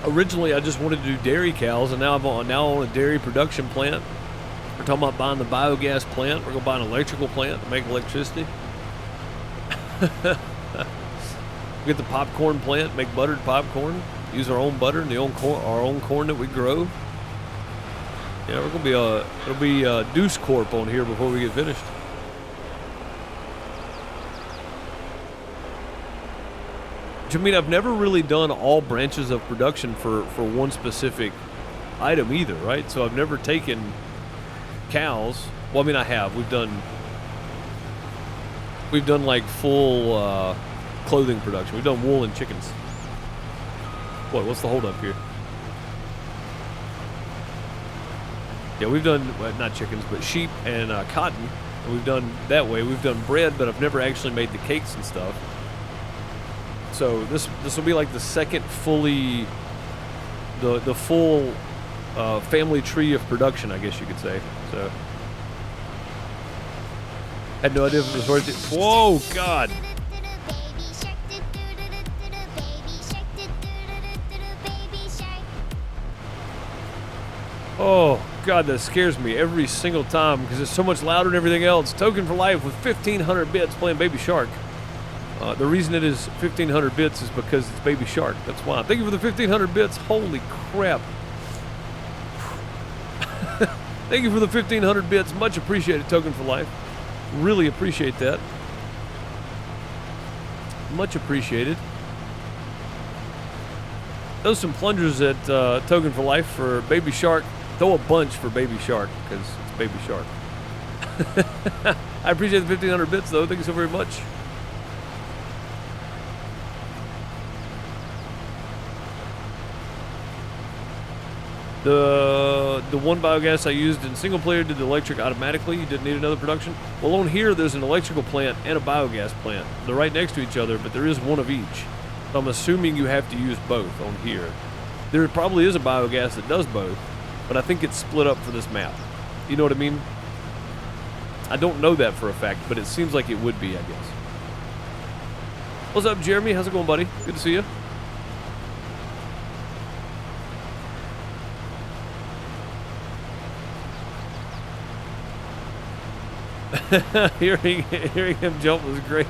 Originally, I just wanted to do dairy cows, and now I'm on a dairy production plant. We're talking about buying the biogas plant. We're going to buy an electrical plant to make electricity. Get the popcorn plant, make buttered popcorn. Use our own butter and our own corn that we grow. Yeah, we're gonna be it'll be Deuce Corp on here before we get finished. Which, I mean, I've never really done all branches of production for one specific item either, right? So I've never taken cows. Well, I mean, I have. We've done like full clothing production. We've done wool and chickens. What's the holdup here? Yeah, we've done, well, not chickens, but sheep and cotton. And we've done that way. We've done bread, but I've never actually made the cakes and stuff. So this will be like the second fully, the full family tree of production, I guess you could say. So, had no idea if it was worth it. Whoa, God! Oh, God, that scares me every single time because it's so much louder than everything else. Token for Life with 1,500 bits playing Baby Shark. The reason it is 1,500 bits is because it's Baby Shark. That's why. Thank you for the 1,500 bits. Holy crap. Thank you for the 1,500 bits. Much appreciated, Token for Life. Really appreciate that. Much appreciated. Throw some plungers at Token for Life for Baby Shark. Throw a bunch for Baby Shark, because it's Baby Shark. I appreciate the 1,500 bits, though. Thank you so very much. The one biogas I used in single player did the electric automatically. You didn't need another production. Well, on here, there's an electrical plant and a biogas plant. They're right next to each other, but there is one of each. So I'm assuming you have to use both on here. There probably is a biogas that does both, but I think it's split up for this map. You know what I mean? I don't know that for a fact, but it seems like it would be, I guess. What's up, Jeremy? How's it going, buddy? Good to see you. hearing him jump was great.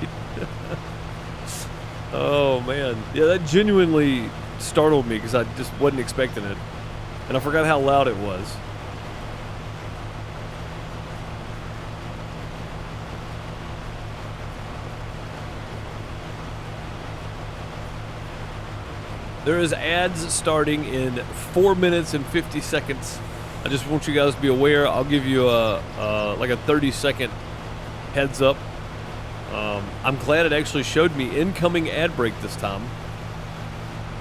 Oh man, yeah, that genuinely startled me because I just wasn't expecting it, and I forgot how loud it was. There is ads starting in 4 minutes and 50 seconds. I just want you guys to be aware. I'll give you like a 30-second heads up. I'm glad it actually showed me incoming ad break this time.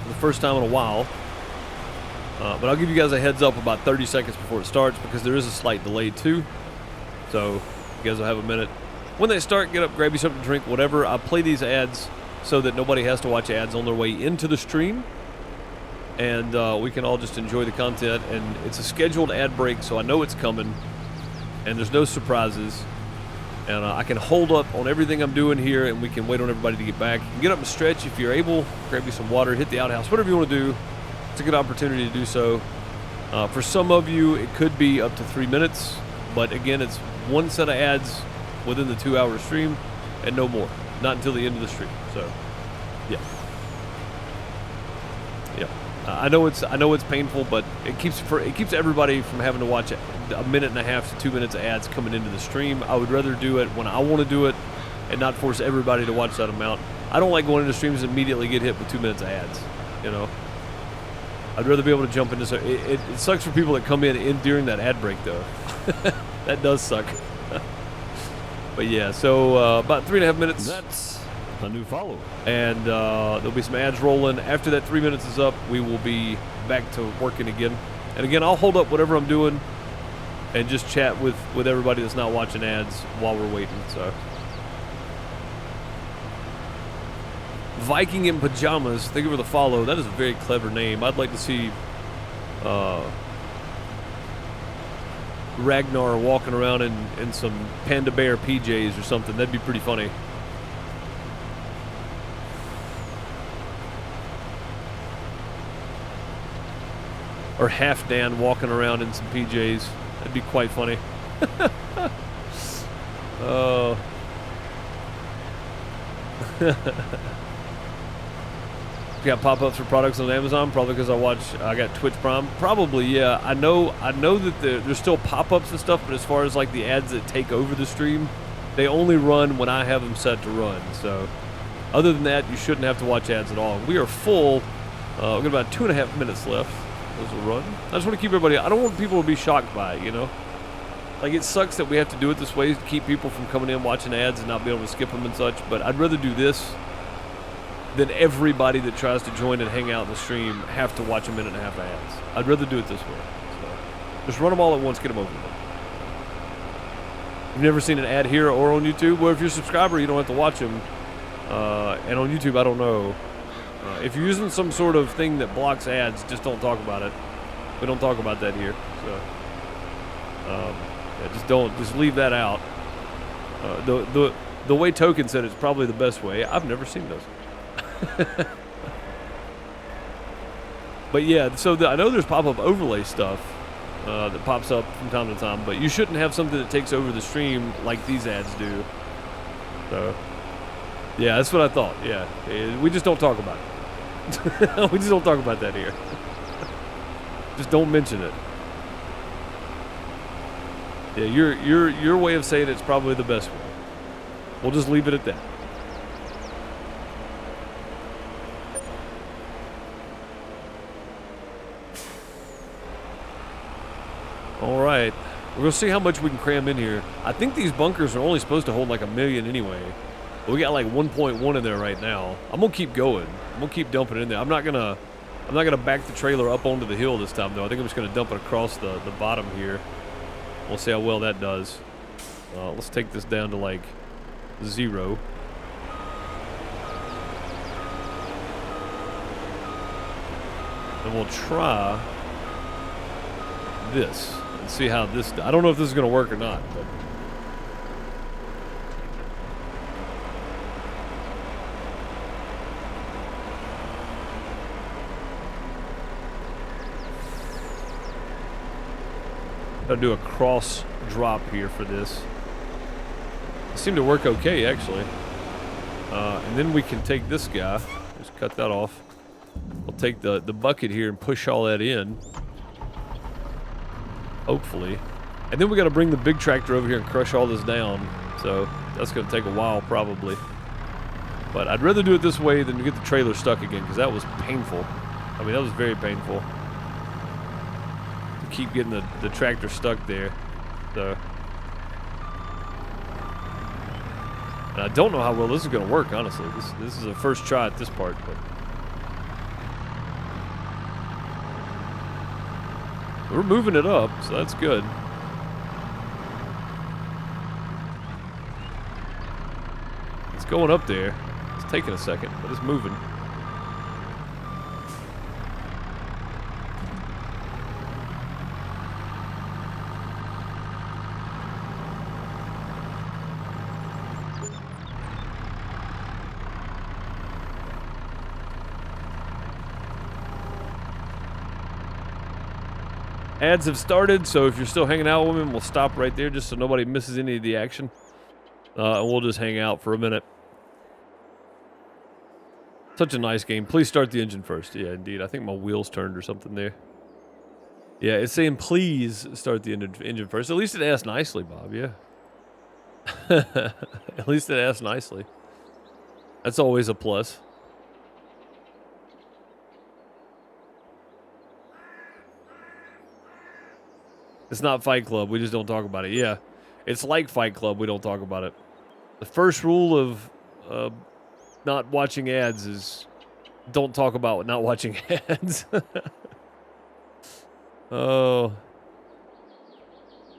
For the first time in a while. But I'll give you guys a heads up about 30 seconds before it starts because there is a slight delay too. So you guys will have a minute. When they start, get up, grab you something to drink, whatever. I play these ads so that nobody has to watch ads on their way into the stream. And we can all just enjoy the content. And it's a scheduled ad break, so I know it's coming. And there's no surprises. And I can hold up on everything I'm doing here, and we can wait on everybody to get back. You can get up and stretch if you're able. Grab you some water, hit the outhouse, whatever you want to do. It's a good opportunity to do so. For some of you, it could be up to 3 minutes. But again, it's one set of ads within the 2-hour stream, and no more. Not until the end of the stream. So, yeah. Yeah. I know it's painful, but it keeps everybody from having to watch a minute and a half to 2 minutes of ads coming into the stream. I would rather do it when I want to do it and not force everybody to watch that amount. I don't like going into streams and immediately get hit with 2 minutes of ads, you know. I'd rather be able to jump into so it sucks for people that come in during that ad break though. That does suck. But yeah, so about 3.5 minutes. That's a new follower. And there'll be some ads rolling. After that 3 minutes is up, we will be back to working again. And again, I'll hold up whatever I'm doing and just chat with everybody that's not watching ads while we're waiting. So, Viking in Pajamas, thank you for the follow. That is a very clever name. I'd like to see Ragnar walking around in some Panda Bear PJs or something. That'd be pretty funny. Or Half Dan walking around in some PJs. That'd be quite funny. Oh. Got pop-ups for products on Amazon, probably because I got Twitch Prime. Probably, yeah. I know that there's still pop-ups and stuff, but as far as like the ads that take over the stream, they only run when I have them set to run. So, other than that, you shouldn't have to watch ads at all. We are full. We've got about 2.5 minutes left. Those will run. I just want to keep everybody. I don't want people to be shocked by it, you know. Like, it sucks that we have to do it this way to keep people from coming in watching ads and not be able to skip them and such. But I'd rather do this than everybody that tries to join and hang out in the stream have to watch a minute and a half of ads. I'd rather do it this way. So just run them all at once, get them over with. You've never seen an ad here or on YouTube? Well, if you're a subscriber, you don't have to watch them. And on YouTube, I don't know. If you're using some sort of thing that blocks ads, just don't talk about it. We don't talk about that here. So, yeah, just leave that out. The way Token said it's probably the best way. I've never seen those. But yeah, so I know there's pop-up overlay stuff that pops up from time to time, but you shouldn't have something that takes over the stream like these ads do. So, yeah, that's what I thought. Yeah, we just don't talk about it. We just don't talk about that here. Just don't mention it. Yeah, your way of saying it's probably the best way. We'll just leave it at that. All right, we're gonna see how much we can cram in here. I think these bunkers are only supposed to hold like 1 million anyway. But we got like 1.1 in there right now. I'm gonna keep going. I'm gonna keep dumping it in there. I'm not gonna I'm not going to back the trailer up onto the hill this time, though. I think I'm just going to dump it across the bottom here. We'll see how well that does. Let's take this down to, like, 0. And we'll try this and see how this... I don't know if this is going to work or not, but... I'll do a cross drop here for this. It seemed to work okay, actually. And then we can take this guy. Just cut that off. We'll take the bucket here and push all that in. Hopefully. And then we got to bring the big tractor over here and crush all this down. So that's going to take a while, probably. But I'd rather do it this way than to get the trailer stuck again, because that was painful. I mean, that was very painful. Keep getting the tractor stuck there. So, and I don't know how well this is going to work, honestly. This is a first try at this part, but we're moving it up, so that's good. It's going up there. It's taking a second, but it's moving. Ads have started, so if you're still hanging out with me, we'll stop right there just so nobody misses any of the action. And we'll just hang out for a minute. Such a nice game. Please start the engine first. Yeah, indeed. I think my wheels turned or something there. Yeah, it's saying please start the engine first. At least it asked nicely, Bob, yeah. At least it asked nicely. That's always a plus. It's not Fight Club. We just don't talk about it. Yeah. It's like Fight Club. We don't talk about it. The first rule of not watching ads is don't talk about not watching ads. Oh.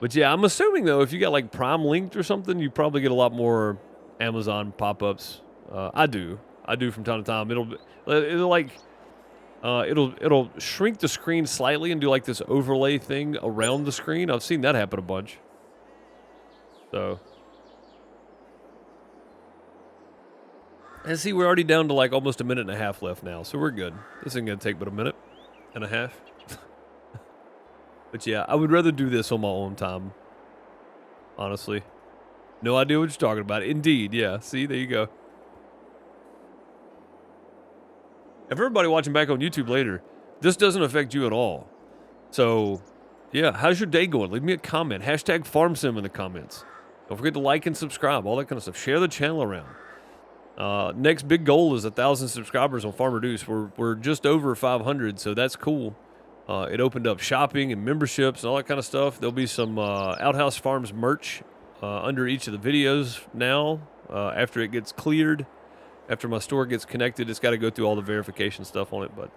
But yeah, I'm assuming, though, if you got, like, Prime linked or something, you probably get a lot more Amazon pop-ups. I do. I do from time to time. It'll like... it'll shrink the screen slightly and do like this overlay thing around the screen. I've seen that happen a bunch. So. And see, we're already down to like almost a minute and a half left now, so we're good. This isn't going to take but a minute and a half. But yeah, I would rather do this on my own time. Honestly. No idea what you're talking about. Indeed, yeah. See, there you go. If everybody watching back on YouTube later, this doesn't affect you at all. So, yeah, how's your day going? Leave me a comment. Hashtag FarmSim in the comments. Don't forget to like and subscribe, all that kind of stuff. Share the channel around. Next big goal is 1,000 subscribers on Farmer Deuce. We're just over 500, so that's cool. It opened up shopping and memberships and all that kind of stuff. There'll be some Outhouse Farms merch under each of the videos now after it gets cleared. After my store gets connected, it's got to go through all the verification stuff on it, but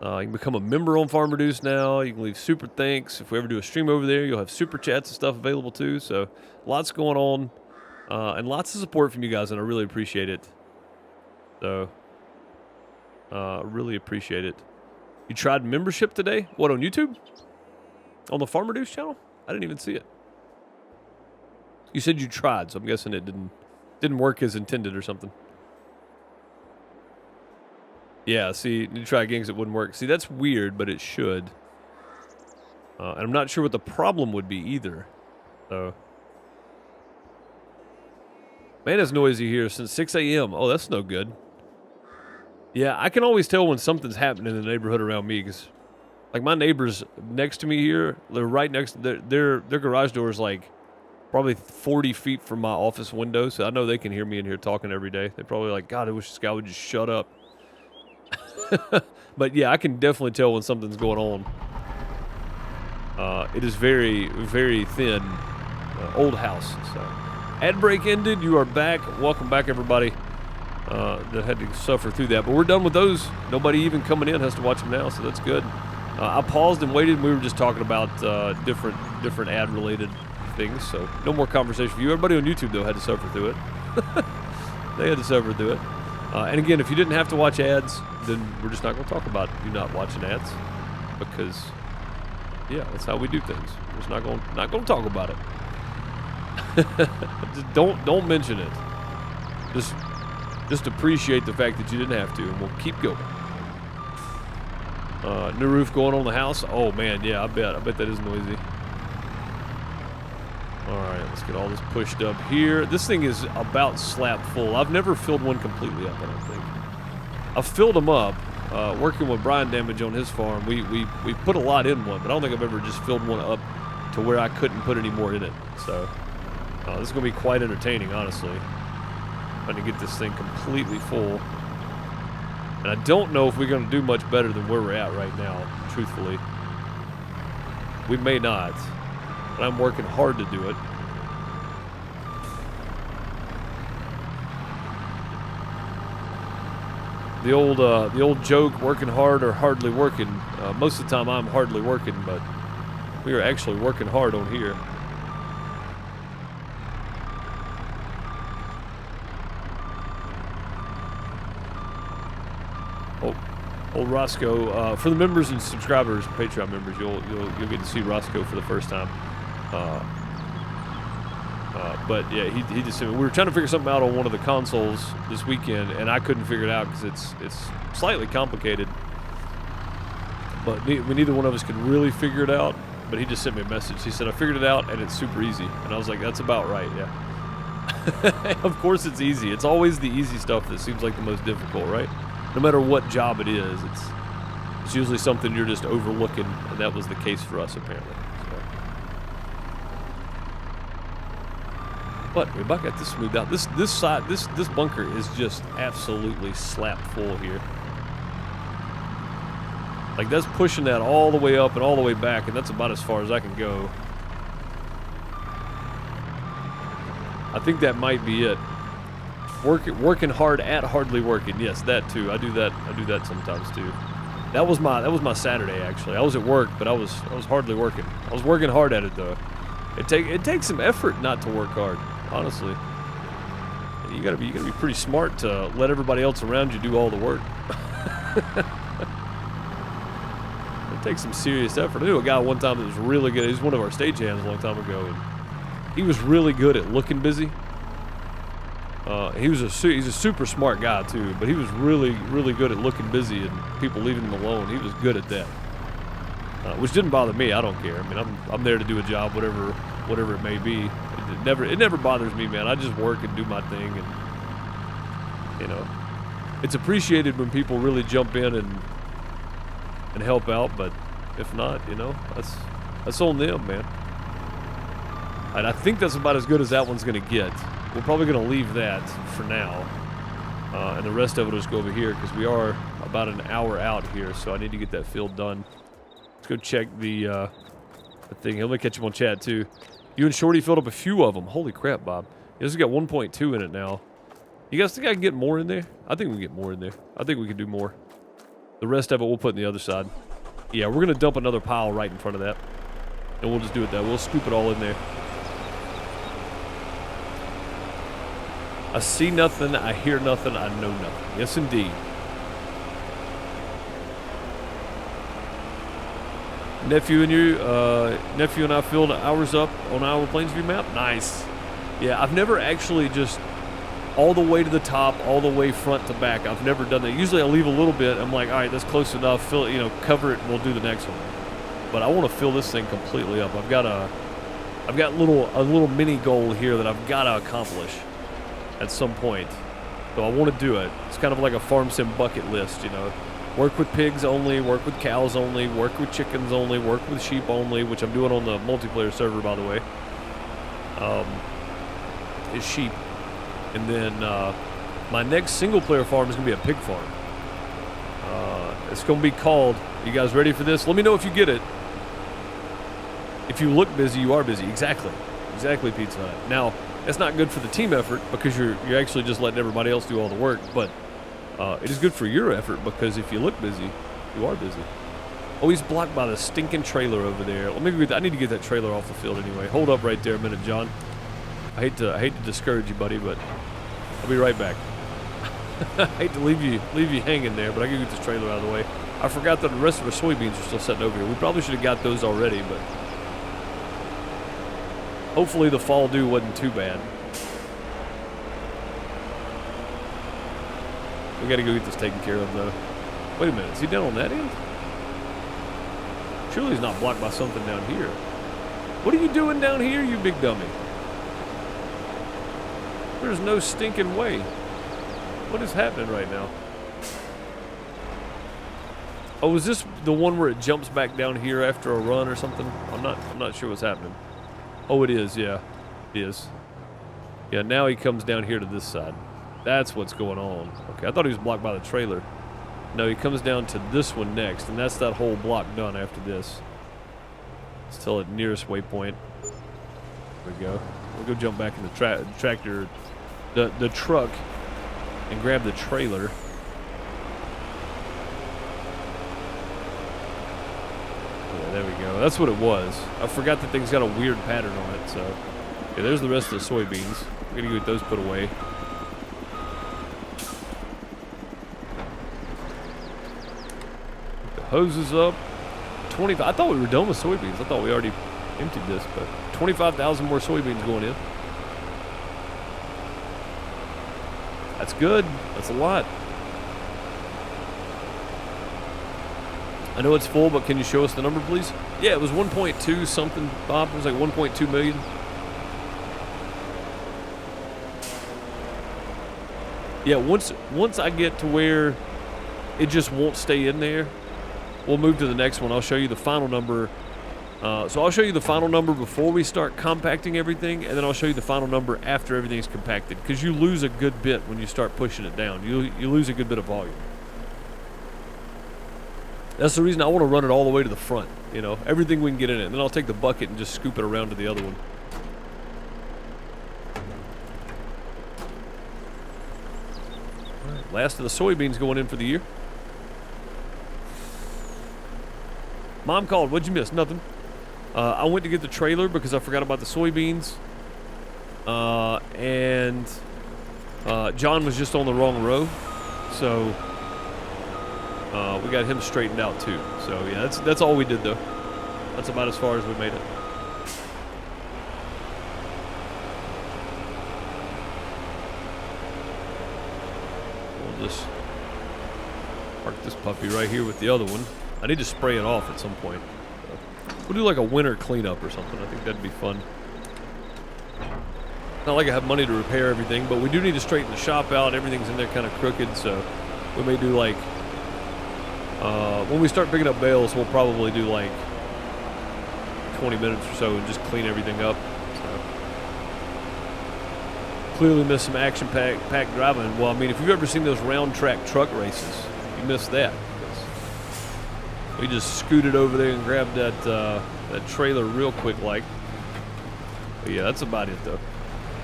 you can become a member on Farmer Deuce now. You can leave super thanks. If we ever do a stream over there, you'll have super chats and stuff available too. So lots going on and lots of support from you guys, and I really appreciate it. So really appreciate it. You tried membership today? What, on YouTube? On the Farmer Deuce channel? I didn't even see it. You said you tried, so I'm guessing it didn't work as intended or something. Yeah, see, you try again because it wouldn't work. See, that's weird, but it should. And I'm not sure what the problem would be either. So. Man, it's noisy here since 6 a.m. Oh, that's no good. Yeah, I can always tell when something's happening in the neighborhood around me because, like, my neighbors next to me here, they're right next to their garage door is like probably 40 feet from my office window, so I know they can hear me in here talking every day. They're probably like, God, I wish this guy would just shut up. But yeah, I can definitely tell when something's going on. It is very, very thin. Old house. So, ad break ended. You are back. Welcome back, everybody. that had to suffer through that. But we're done with those. Nobody even coming in has to watch them now, so that's good. I paused and waited, and we were just talking about different ad-related things, so no more conversation for you. Everybody on YouTube, though, had to suffer through it. They had to suffer through it. And again, if you didn't have to watch ads, then we're just not going to talk about you not watching ads, because, yeah, that's how we do things. We're just not going to talk about it. Just don't mention it. Just appreciate the fact that you didn't have to, and we'll keep going. New roof going on the house. Oh man, yeah, I bet that is noisy. All right, let's get all this pushed up here. This thing is about slap full. I've never filled one completely up, I don't think. I've filled them up. Working with Brian Damage on his farm, we put a lot in one, but I don't think I've ever just filled one up to where I couldn't put any more in it. So this is going to be quite entertaining, honestly. Trying to get this thing completely full. And I don't know if we're going to do much better than where we're at right now, truthfully. We may not, but I'm working hard to do it. The old joke, working hard or hardly working. Most of the time I'm hardly working, but we are actually working hard on here. Old Roscoe, for the members and subscribers, Patreon members, you'll get to see Roscoe for the first time. But yeah, he just we were trying to figure something out on one of the consoles this weekend, and I couldn't figure it out because it's slightly complicated. But neither one of us could really figure it out. But he just sent me a message. He said, "I figured it out, and it's super easy." And I was like, "That's about right, yeah." Of course, it's easy. It's always the easy stuff that seems like the most difficult, right? No matter what job it is, it's usually something you're just overlooking, and that was the case for us apparently. So. But we about got this smoothed out. This bunker is just absolutely slap full here. Like that's pushing that all the way up and all the way back, and that's about as far as I can go. I think that might be it. Working hard at hardly working. Yes, that too. I do that sometimes too. That was my Saturday actually. I was at work, but I was hardly working. I was working hard at it though. It takes some effort not to work hard, honestly. You gotta be pretty smart to let everybody else around you do all the work. It takes some serious effort. I knew a guy one time that was really good. He was one of our stagehands a long time ago, and he was really good at looking busy. He's a super smart guy too, but he was really good at looking busy and people leaving him alone. He was good at that, which didn't bother me. I don't care. I mean, I'm there to do a job, whatever it may be. It never bothers me, man. I just work and do my thing, and you know, it's appreciated when people really jump in and help out. But if not, you know, that's on them, man. And I think that's about as good as that one's gonna get. We're probably going to leave that for now, and the rest of it will just go over here because we are about an hour out here, so I need to get that field done. Let's go check the thing. Let me catch him on chat, too. You and Shorty filled up a few of them. Holy crap, Bob. You guys got 1.2 in it now. You guys think I can get more in there? I think we can get more in there. I think we can do more. The rest of it we'll put in the other side. Yeah, we're going to dump another pile right in front of that, and we'll just do it that. We'll scoop it all in there. I see nothing, I hear nothing, I know nothing. Yes, indeed. Nephew and I filled hours up on our Plainsview map. Nice. Yeah, I've never actually just all the way to the top, all the way front to back. I've never done that. Usually I leave a little bit. I'm like, all right, that's close enough. Fill it, you know, cover it, and we'll do the next one. But I want to fill this thing completely up. I've got a little mini goal here that I've got to accomplish at some point. So I want to do it. It's kind of like a farm sim bucket list, you know. Work with pigs only, work with cows only, work with chickens only, work with sheep only, which I'm doing on the multiplayer server, by the way. Is sheep. And then my next single player farm is going to be a pig farm. It's going to be called, you guys ready for this? Let me know if you get it. If you look busy, you are busy. Exactly. Exactly, Pizza Hut. Now, It's not good for the team effort because you're actually just letting everybody else do all the work, but it is good for your effort because if you look busy, you are busy. Oh, he's blocked by the stinking trailer over there. Let me I need to get that trailer off the field anyway. Hold up right there a minute, John. I hate to discourage you, buddy, but I'll be right back. I hate to leave you hanging there, but I can get this trailer out of the way. I forgot that the rest of our soybeans are still sitting over here. We probably should have got those already, but hopefully the fall dew wasn't too bad. We got to go get this taken care of, though. Wait a minute, is he down on that end? Surely he's not blocked by something down here. What are you doing down here, you big dummy? There's no stinking way. What is happening right now? Oh, is this the one where it jumps back down here after a run or something? I'm not sure what's happening. Oh, it is, yeah. It is. Yeah, now he comes down here to this side. That's what's going on. Okay, I thought he was blocked by the trailer. No, he comes down to this one next, and that's that whole block done after this. Still at nearest waypoint. There we go. We'll go jump back in the tractor, the truck, and grab the trailer. Yeah, there we go. That's what it was. I forgot that thing's got a weird pattern on it, so. Yeah, there's the rest of the soybeans. We're gonna get those put away. Hoses up. 25. I thought we were done with soybeans. I thought we already emptied this, but 25,000 more soybeans going in. That's good. That's a lot. I know it's full, but can you show us the number, please? Yeah, it was 1.2 something, Bob. It was like 1.2 million. Yeah, once I get to where it just won't stay in there, we'll move to the next one. I'll show you the final number. So I'll show you the final number before we start compacting everything, and then I'll show you the final number after everything's compacted, because you lose a good bit when you start pushing it down. You lose a good bit of volume. That's the reason I want to run it all the way to the front. You know, everything we can get in it. And then I'll take the bucket and just scoop it around to the other one. All right, last of the soybeans going in for the year. Mom called. What'd you miss? Nothing. I went to get the trailer because I forgot about the soybeans. And John was just on the wrong row. So we got him straightened out too. So yeah, that's all we did though. That's about as far as we made it. We'll just park this puppy right here with the other one. I need to spray it off at some point. We'll do like a winter cleanup or something. I think that'd be fun. Not like I have money to repair everything, but we do need to straighten the shop out. Everything's in there kind of crooked, so we may do like, when we start picking up bales, we'll probably do like 20 minutes or so and just clean everything up. So, clearly missed some action-packed driving. Well, I mean, if you've ever seen those round track truck races, you missed that. We just scooted over there and grabbed that trailer real quick like. But yeah, that's about it though.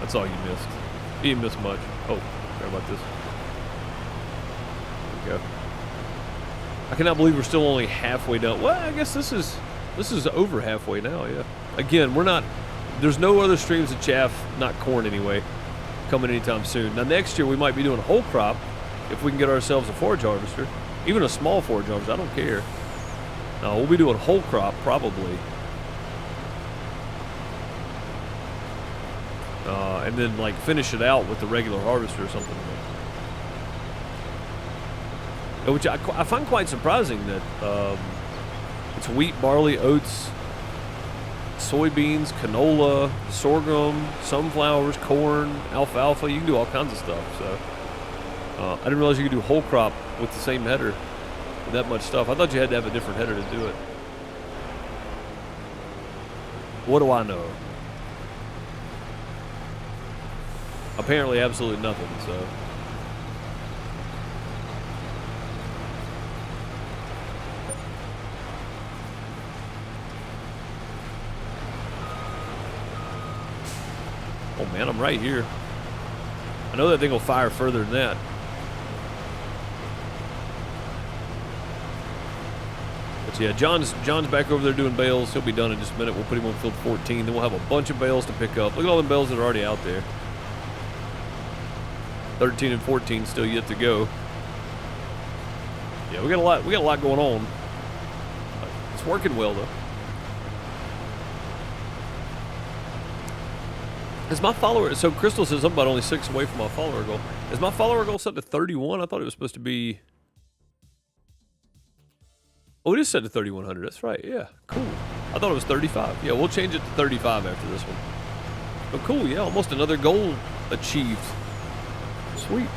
That's all you missed. You didn't miss much. Oh, sorry about this. There we go. I cannot believe we're still only halfway done. Well, I guess this is over halfway now, yeah. Again, there's no other streams of chaff, not corn anyway, coming anytime soon. Now next year we might be doing whole crop if we can get ourselves a forage harvester. Even a small forage harvester, I don't care. No, we'll be doing whole crop probably. And then like finish it out with the regular harvester or something. Which I find quite surprising that it's wheat, barley, oats, soybeans, canola, sorghum, sunflowers, corn, alfalfa. You can do all kinds of stuff. So I didn't realize you could do whole crop with the same header. That much stuff. I thought you had to have a different header to do it. What do I know? Apparently absolutely nothing, so. Oh man. I'm right here. I know that thing will fire further than that. But yeah, John's back over there doing bales. He'll be done in just a minute. We'll put him on field 14. Then we'll have a bunch of bales to pick up. Look at all the bales that are already out there. 13 and 14 still yet to go. Yeah, we got a lot going on. It's working well though. Is my follower, so Crystal says I'm about only 6 away from my follower goal. Is my follower goal set to 31? I thought it was supposed to be, oh, it is set to 3,100. That's right. Yeah, cool. I thought it was 35. Yeah, we'll change it to 35 after this one. But cool, yeah, almost another goal achieved. Sweet.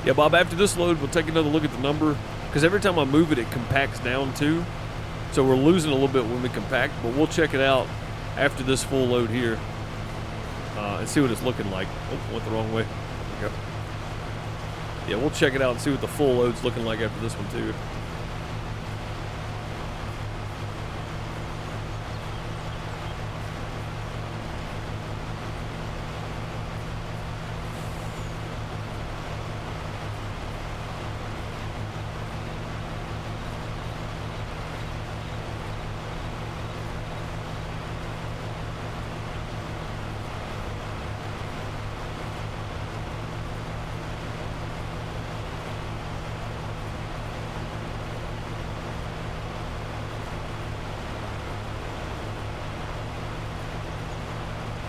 Yeah, Bob, after this load, we'll take another look at the number, because every time I move it, it compacts down too. So we're losing a little bit when we compact, but we'll check it out after this full load here and see what it's looking like. Oh, went the wrong way. There we go. Yeah, we'll check it out and see what the full load's looking like after this one too.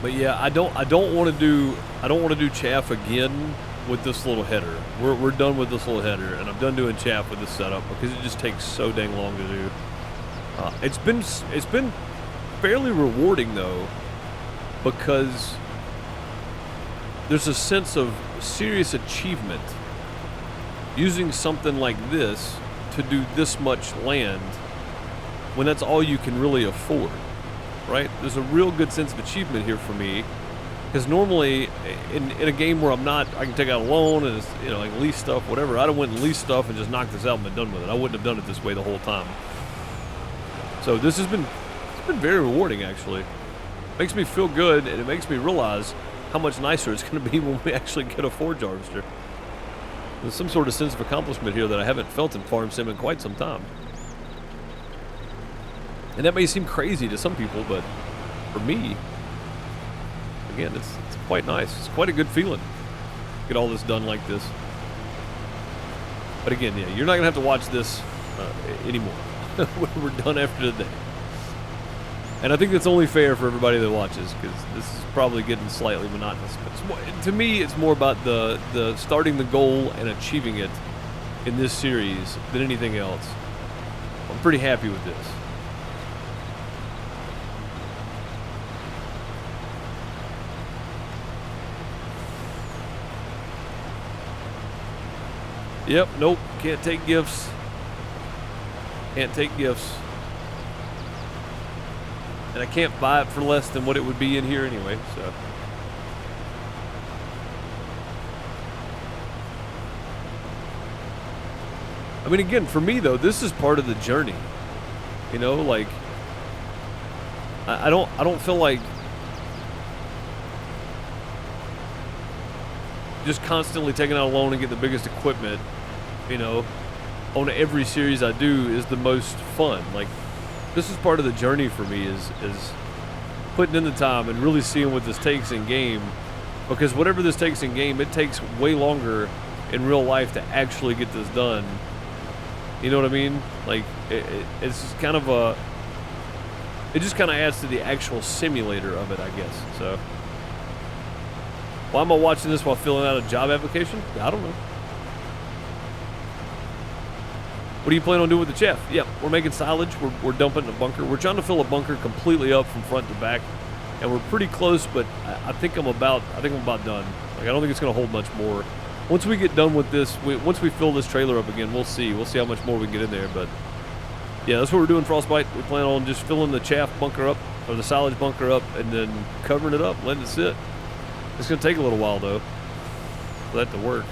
But yeah, I don't want to do chaff again with this little header. We're done with this little header, and I'm done doing chaff with this setup because it just takes so dang long to do. It's been fairly rewarding though, because there's a sense of serious achievement using something like this to do this much land when that's all you can really afford. Right? There's a real good sense of achievement here for me, because normally in a game where I can take out a loan and it's, you know, I can lease stuff, whatever. I'd have went and leased stuff and just knocked this out and been done with it. I wouldn't have done it this way the whole time. So this has been, it's been very rewarding actually. Makes me feel good, and it makes me realize how much nicer it's going to be when we actually get a forage harvester. There's some sort of sense of accomplishment here that I haven't felt in Farm Sim in quite some time. And that may seem crazy to some people, but for me, again, it's quite nice. It's quite a good feeling. Get all this done like this. But again, yeah, you're not going to have to watch this anymore. We're done after today. And I think that's only fair for everybody that watches, because this is probably getting slightly monotonous. But it's more, to me, it's more about the starting the goal and achieving it in this series than anything else. I'm pretty happy with this. Yep, nope, can't take gifts. Can't take gifts. And I can't buy it for less than what it would be in here anyway, so. I mean, again, for me though, this is part of the journey. You know, like, I don't feel like just constantly taking out a loan and getting the biggest equipment, you know, on every series I do is the most fun. Like, this is part of the journey for me, is putting in the time and really seeing what this takes in game, because whatever this takes in game, it takes way longer in real life to actually get this done. You know what I mean? Like, it's just kind of it just kind of adds to the actual simulator of it, I guess. So, why am I watching this while filling out a job application? I don't know. What do you plan on doing with the chaff? Yeah, we're making silage. We're dumping in a bunker. We're trying to fill a bunker completely up from front to back, and we're pretty close. But I think I'm about done. Like, I don't think it's going to hold much more. Once we get done with this, once we fill this trailer up again, we'll see. We'll see how much more we can get in there. But yeah, that's what we're doing, Frostbite. We plan on just filling the chaff bunker up, or the silage bunker up, and then covering it up, letting it sit. It's going to take a little while though for that to work.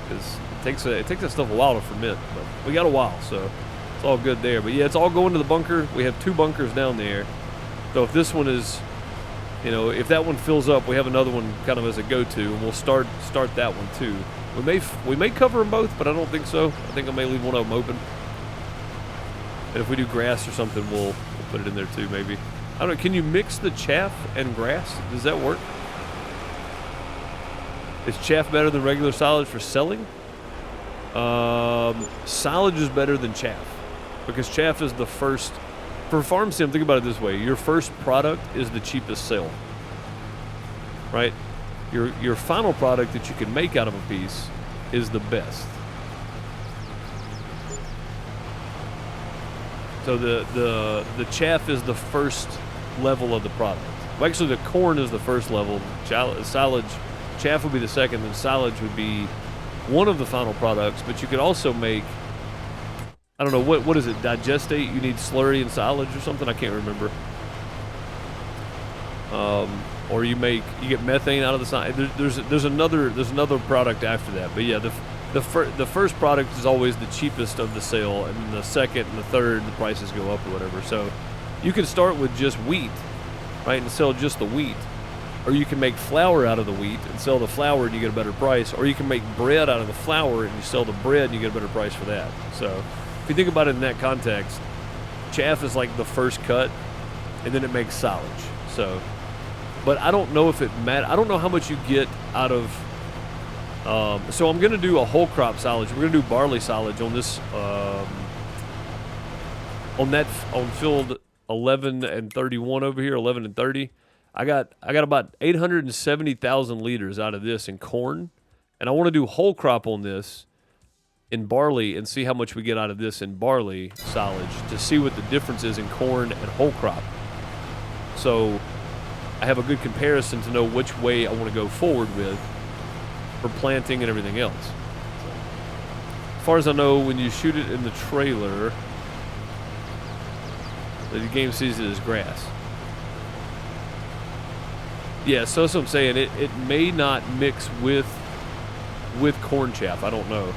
because it takes that stuff a while to ferment. But we got a while, so it's all good there. But yeah, it's all going to the bunker. We have 2 bunkers down there. So if this one is, you know, if that one fills up, we have another one kind of as a go-to, and we'll start that one too. We may cover them both, but I don't think so. I think I may leave one of them open. And if we do grass or something, we'll put it in there too, maybe. I don't know. Can you mix the chaff and grass? Does that work? Is chaff better than regular silage for selling? Silage is better than chaff because chaff is the first. For farm sim, think about it this way: your first product is the cheapest sale, right? Your final product that you can make out of a piece is the best. So the chaff is the first level of the product. Well, actually, the corn is the first level. Silage, chaff would be the second, and silage would be one of the final products. But you could also make, I don't know, what is it, digestate? You need slurry and silage or something? I can't remember. Or you get methane out of the silage. There's another product after that. But yeah, the first product is always the cheapest of the sale, and then the second and the third, the prices go up or whatever. So you can start with just wheat, right, and sell just the wheat. Or you can make flour out of the wheat and sell the flour and you get a better price. Or you can make bread out of the flour and you sell the bread and you get a better price for that. So if you think about it in that context, chaff is like the first cut, and then it makes silage. So, but I don't know if it matters. I don't know how much you get out of. So I'm going to do a whole crop silage. We're going to do barley silage on this. On field 11 and 31 over here, 11 and 30. I got about 870,000 liters out of this in corn, and I want to do whole crop on this in barley and see how much we get out of this in barley silage to see what the difference is in corn and whole crop. So I have a good comparison to know which way I want to go forward with for planting and everything else. As far as I know, when you shoot it in the trailer, the game sees it as grass. Yeah, so that's what I'm saying. It may not mix with corn chaff. I don't know.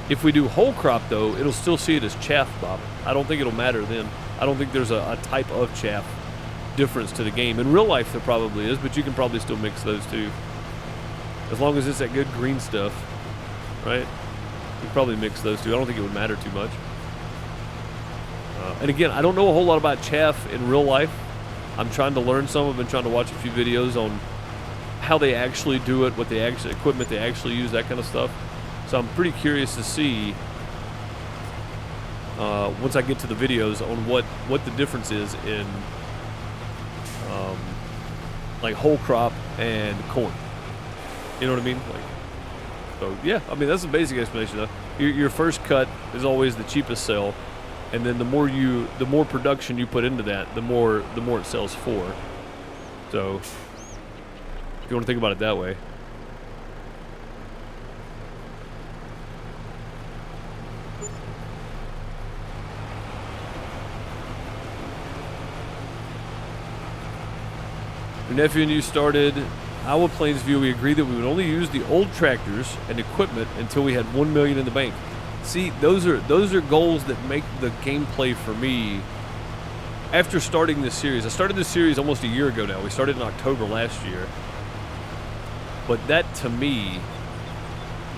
If we do whole crop, though, it'll still see it as chaff, Bob. I don't think it'll matter then. I don't think there's a type of chaff difference to the game. In real life, there probably is, but you can probably still mix those two. As long as it's that good green stuff, right? You can probably mix those two. I don't think it would matter too much. And again, I don't know a whole lot about chaff in real life. I'm trying to learn some. I've been trying to watch a few videos on how they actually do it, what they actually, equipment they actually use, that kind of stuff. So I'm pretty curious to see once I get to the videos on what the difference is in like whole crop and corn. You know what I mean? Like, so yeah, I mean that's the basic explanation. Though your first cut is always the cheapest sell, and then the more production you put into that, the more it sells for. So if you want to think about it that way. Your nephew and you started Iowa Plainsview. We agreed that we would only use the old tractors and equipment until we had $1 million in the bank. See, those are goals that make the gameplay for me. After starting this series, I started this series almost a year ago now. We started in October last year. But that, to me,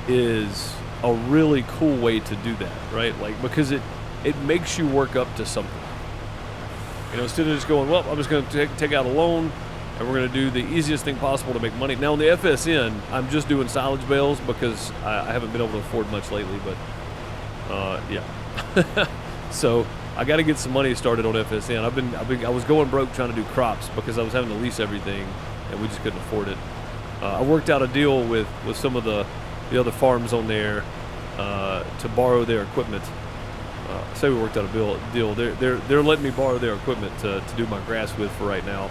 is a really cool way to do that, right? Like, because it makes you work up to something. You know, instead of just going, well, I'm just going to take out a loan, and we're going to do the easiest thing possible to make money. Now, on the FSN, I'm just doing silage bales because I haven't been able to afford much lately, but yeah. So I got to get some money started on FSN. I was going broke trying to do crops because I was having to lease everything, and we just couldn't afford it. I worked out a deal with some of the other farms on there to borrow their equipment. Say we worked out a deal. They're letting me borrow their equipment to do my grass with for right now.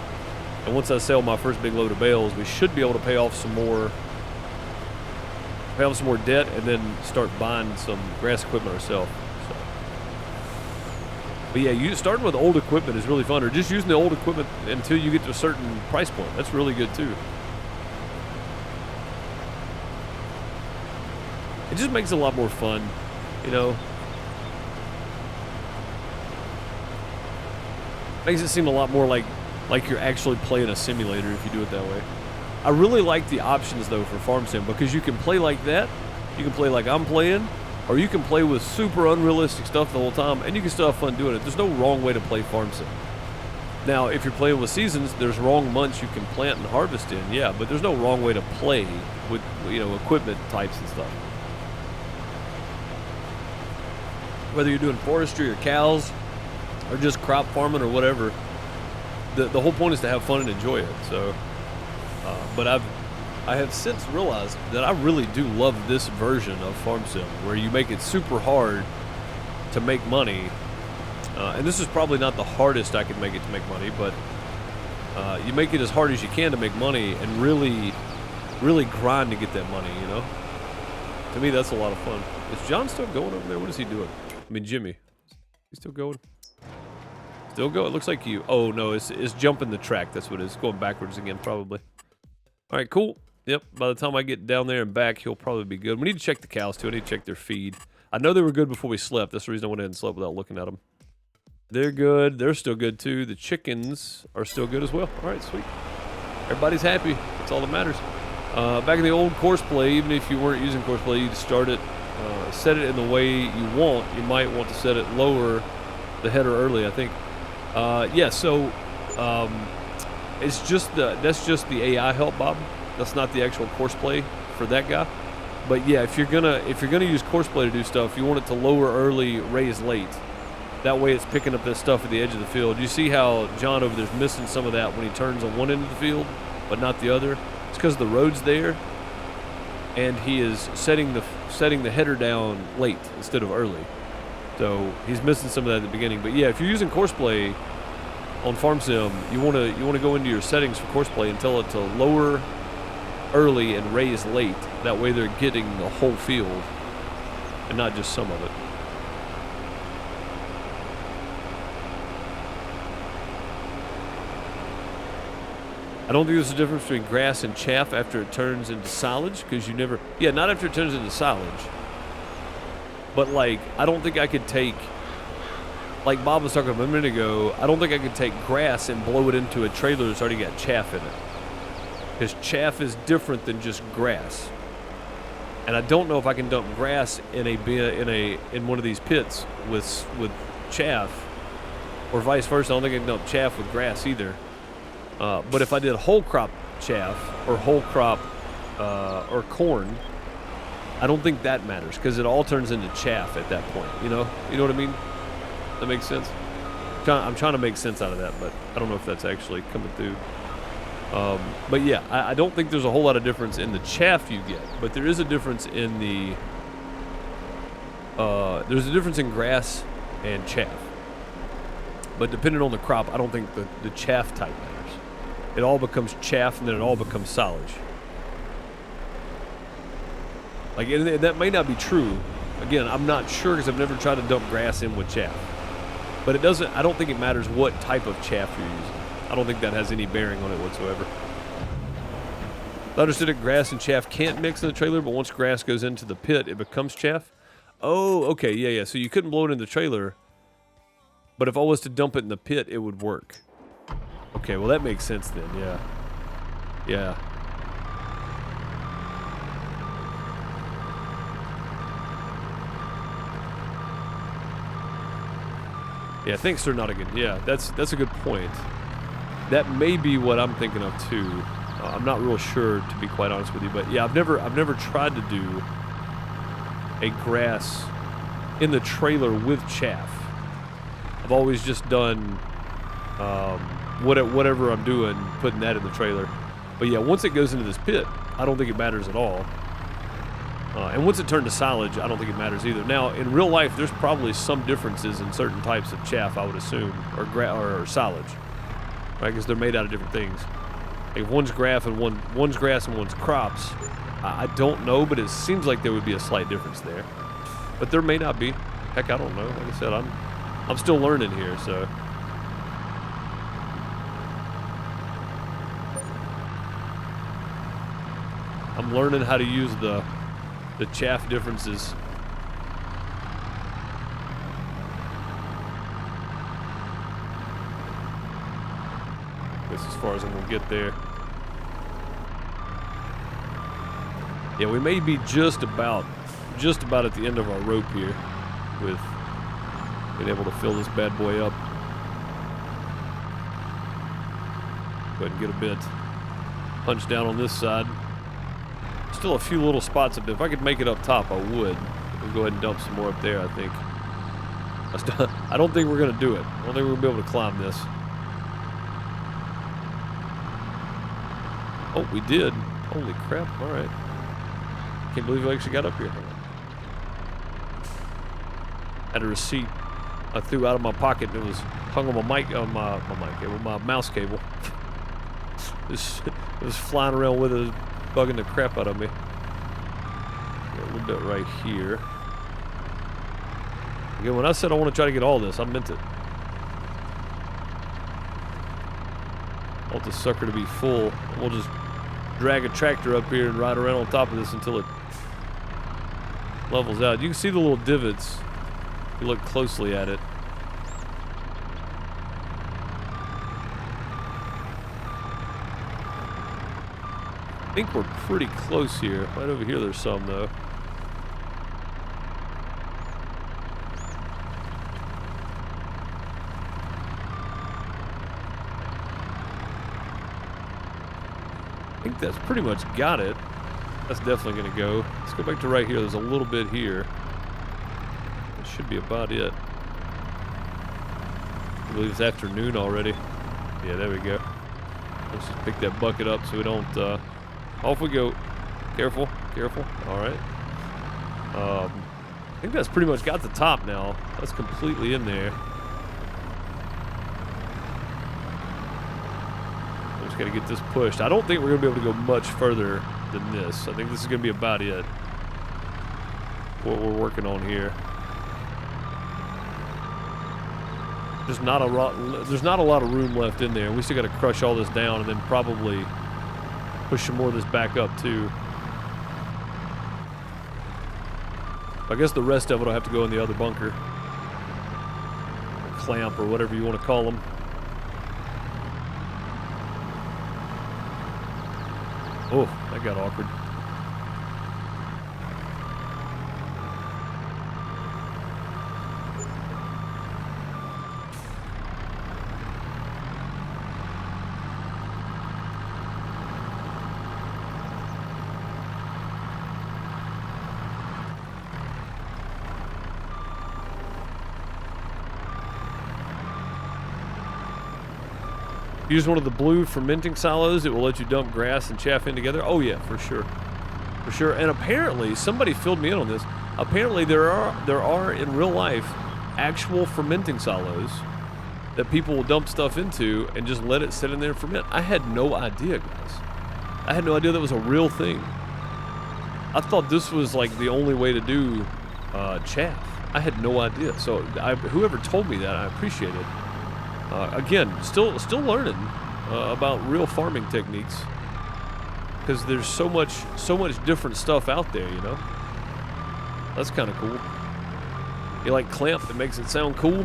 And once I sell my first big load of bales, we should be able to pay off some more debt, and then start buying some grass equipment ourselves. So But yeah, starting with old equipment is really fun, or just using the old equipment until you get to a certain price point. That's really good too. It just makes it a lot more fun, you know. Makes it seem a lot more like you're actually playing a simulator if you do it that way. I really like the options though for Farm Sim, because you can play like that, you can play like I'm playing, or you can play with super unrealistic stuff the whole time, and you can still have fun doing it. There's no wrong way to play Farm Sim. Now, if you're playing with seasons, there's wrong months you can plant and harvest in, yeah, but there's no wrong way to play with, you know, equipment types and stuff. Whether you're doing forestry or cows, or just crop farming or whatever, the whole point is to have fun and enjoy it. So, but I have since realized that I really do love this version of Farm Sim, where you make it super hard to make money. And this is probably not the hardest I could make it to make money, but you make it as hard as you can to make money and really, really grind to get that money, you know? To me, that's a lot of fun. Is John still going over there? What is he doing? I mean, Jimmy. He's still going? Still go? It looks like you... Oh, no, it's jumping the track. That's what it is. Going backwards again, probably. All right, cool. Yep, by the time I get down there and back, he'll probably be good. We need to check the cows, too. I need to check their feed. I know they were good before we slept. That's the reason I went in and slept without looking at them. They're good. They're still good, too. The chickens are still good as well. All right, sweet. Everybody's happy. That's all that matters. Back in the old course play, even if you weren't using course play, you'd start it, set it in the way you want. You might want to set it lower, the header early, I think. Yeah, so it's just that's just the AI help, Bob. That's not the actual course play for that guy. But yeah, if you're gonna use course play to do stuff, you want it to lower early, raise late. That way it's picking up this stuff at the edge of the field. You see how John over there's missing some of that when he turns on one end of the field, but not the other? It's because the road's there, and he is setting the header down late instead of early. So he's missing some of that at the beginning. But yeah, if you're using course play on Farm Sim, you want to go into your settings for course play and tell it to lower early and raise late. That way they're getting the whole field and not just some of it. I don't think there's a difference between grass and chaff after it turns into silage, because you never... Yeah, not after it turns into silage. But, like, I don't think I could take... Like Bob was talking about a minute ago, I don't think I could take grass and blow it into a trailer that's already got chaff in it. Because chaff is different than just grass. And I don't know if I can dump grass in one of these pits with chaff, or vice versa. I don't think I can dump chaff with grass either. But if I did whole crop chaff or whole crop or corn, I don't think that matters, because it all turns into chaff at that point. You know what I mean? That makes sense. I'm trying to make sense out of that, but I don't know if that's actually coming through. But yeah, I don't think there's a whole lot of difference in the chaff you get, but there is a difference in there's a difference in grass and chaff. But depending on the crop, I don't think the chaff type matters. It all becomes chaff, and then it all becomes silage. Like, and that may not be true. Again, I'm not sure, because I've never tried to dump grass in with chaff. But I don't think it matters what type of chaff you're using. I don't think that has any bearing on it whatsoever. I understood that grass and chaff can't mix in the trailer, but once grass goes into the pit, it becomes chaff. Oh, okay, yeah. So you couldn't blow it in the trailer, but if I was to dump it in the pit, it would work. Okay, well that makes sense then, yeah. Yeah. Yeah, thanks, Sir Nottingham. Yeah, that's a good point. That may be what I'm thinking of too. I'm not real sure, to be quite honest with you, but yeah, I've never tried to do a grass in the trailer with chaff. I've always just done whatever I'm doing, putting that in the trailer. But yeah, once it goes into this pit, I don't think it matters at all. And once it turned to silage, I don't think it matters either. Now, in real life, there's probably some differences in certain types of chaff, I would assume, or silage, right? Because they're made out of different things. Like one's grass and one's crops. I don't know, but it seems like there would be a slight difference there. But there may not be. Heck, I don't know. Like I said, I'm still learning here, so. I'm learning how to use the chaff differences. That's as far as I'm gonna get there. Yeah, we may be just about at the end of our rope here with being able to fill this bad boy up. Go ahead and get a bit. Punch down on this side. Still a few little spots up there. If I could make it up top, I would. We'll go ahead and dump some more up there, I think. I don't think we're going to do it. I don't think we're going to be able to climb this. Oh, we did. Holy crap. All right. Can't believe we actually got up here. Had a receipt I threw out of my pocket and it was hung on my mic, my mic cable, my mouse cable. It was flying around with it, bugging the crap out of me. Yeah, a little bit right here. Again, when I said I want to try to get all this, I meant it. I want this sucker to be full. We'll just drag a tractor up here and ride around on top of this until it levels out. You can see the little divots if you look closely at it. I think we're pretty close here. Right over here there's some though. I think that's pretty much got it. That's definitely gonna go. Let's go back to right here. There's a little bit here. That should be about it. I believe it's afternoon already. Yeah, there we go. Let's just pick that bucket up so we don't, off we go. Careful, careful. All right. I think that's pretty much got the top now. That's completely in there. Just got to get this pushed. I don't think we're going to be able to go much further than this. I think this is going to be about it. What we're working on here. There's not a lot of room left in there. We still got to crush all this down and then probably push some more of this back up too. I guess the rest of it will have to go in the other bunker. Or clamp or whatever you want to call them. Oh, that got awkward. Use one of the blue fermenting silos. It will let you dump grass and chaff in together. Oh yeah, for sure, for sure. And apparently, somebody filled me in on this. Apparently, there are in real life actual fermenting silos that people will dump stuff into and just let it sit in there and ferment. I had no idea, guys. I had no idea that was a real thing. I thought this was like the only way to do chaff. I had no idea. So whoever told me that, I appreciate it. Again, still learning about real farming techniques because there's so much different stuff out there, you know. That's kind of cool. You like clamp that makes it sound cool?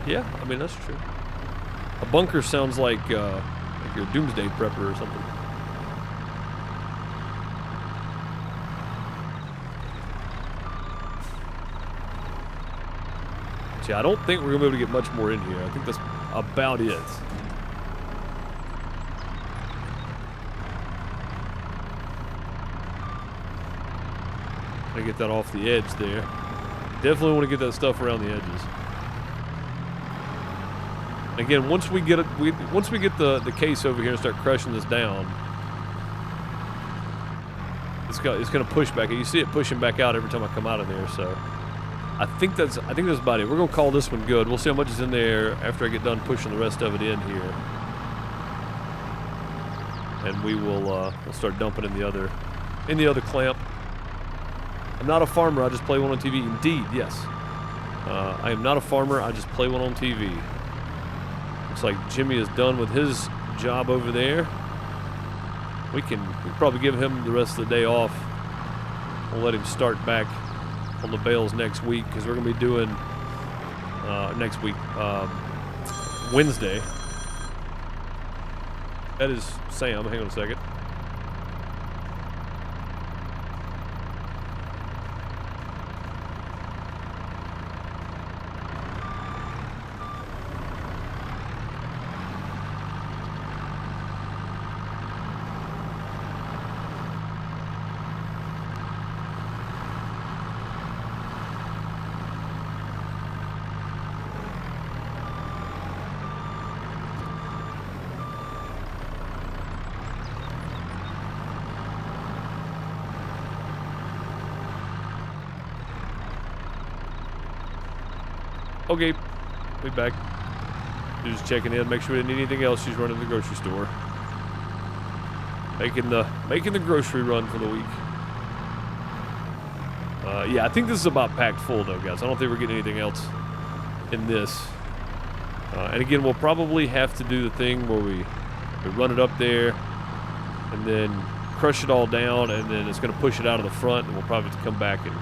Yeah, I mean that's true. A bunker sounds like your doomsday prepper or something. See, I don't think we're gonna be able to get much more in here. I think that's about it. I get that off the edge there. Definitely want to get that stuff around the edges. Again, once we get the case over here and start crushing this down, it's gonna push back. You see it pushing back out every time I come out of there. So. I think that's about it. We're gonna call this one good. We'll see how much is in there after I get done pushing the rest of it in here, and we'll start dumping in the other clamp. I'm not a farmer. I just play one on TV. Indeed, yes. I am not a farmer. I just play one on TV. Looks like Jimmy is done with his job over there. We can probably give him the rest of the day off. We'll let him start back on the bales next week because we're going to be doing next week, Wednesday. That is Sam. Hang on a second. Okay, we back. Just checking in, make sure we didn't need anything else. She's running to the grocery store, making the grocery run for the week. Yeah, I think this is about packed full though, guys. I don't think we're getting anything else in this. And again, we'll probably have to do the thing where we run it up there and then crush it all down, and then it's going to push it out of the front, and we'll probably have to come back and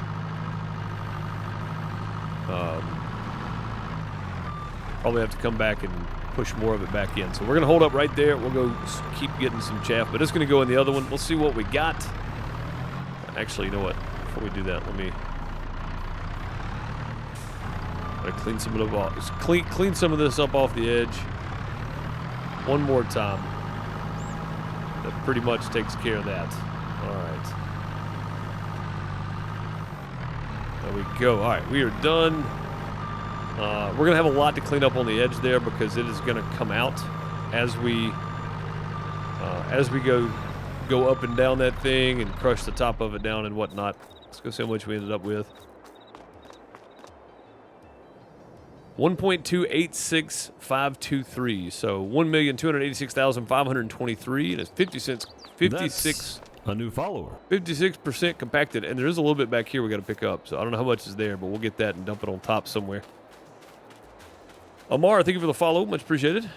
probably have to come back and push more of it back in. So we're going to hold up right there. We'll go keep getting some chaff, but it's going to go in the other one. We'll see what we got. Actually, you know what? Before we do that, let me clean some of it off. Clean some of this up off the edge one more time. That pretty much takes care of that. All right. There we go. All right, we are done. We're going to have a lot to clean up on the edge there because it is going to come out as we go up and down that thing and crush the top of it down and whatnot. Let's go see how much we ended up with. 1.286523. So 1,286,523, and it's 50 cents. 56. That's a new follower. 56% compacted, and there is a little bit back here we got to pick up. So I don't know how much is there, but we'll get that and dump it on top somewhere. Amar, thank you for the follow. Much appreciated.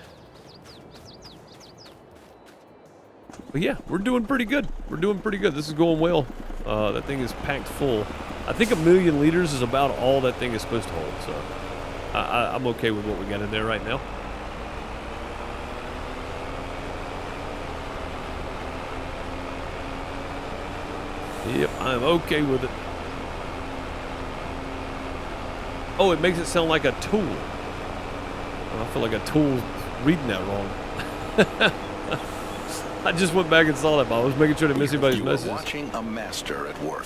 But yeah, we're doing pretty good. We're doing pretty good. This is going well. That thing is packed full. I think 1 million liters is about all that thing is supposed to hold. So I'm okay with what we got in there right now. Yep, I'm okay with it. Oh, it makes it sound like a tool. I feel like a tool reading that wrong. I just went back and saw that, but I was making sure to miss anybody's message. You are watching a master at work.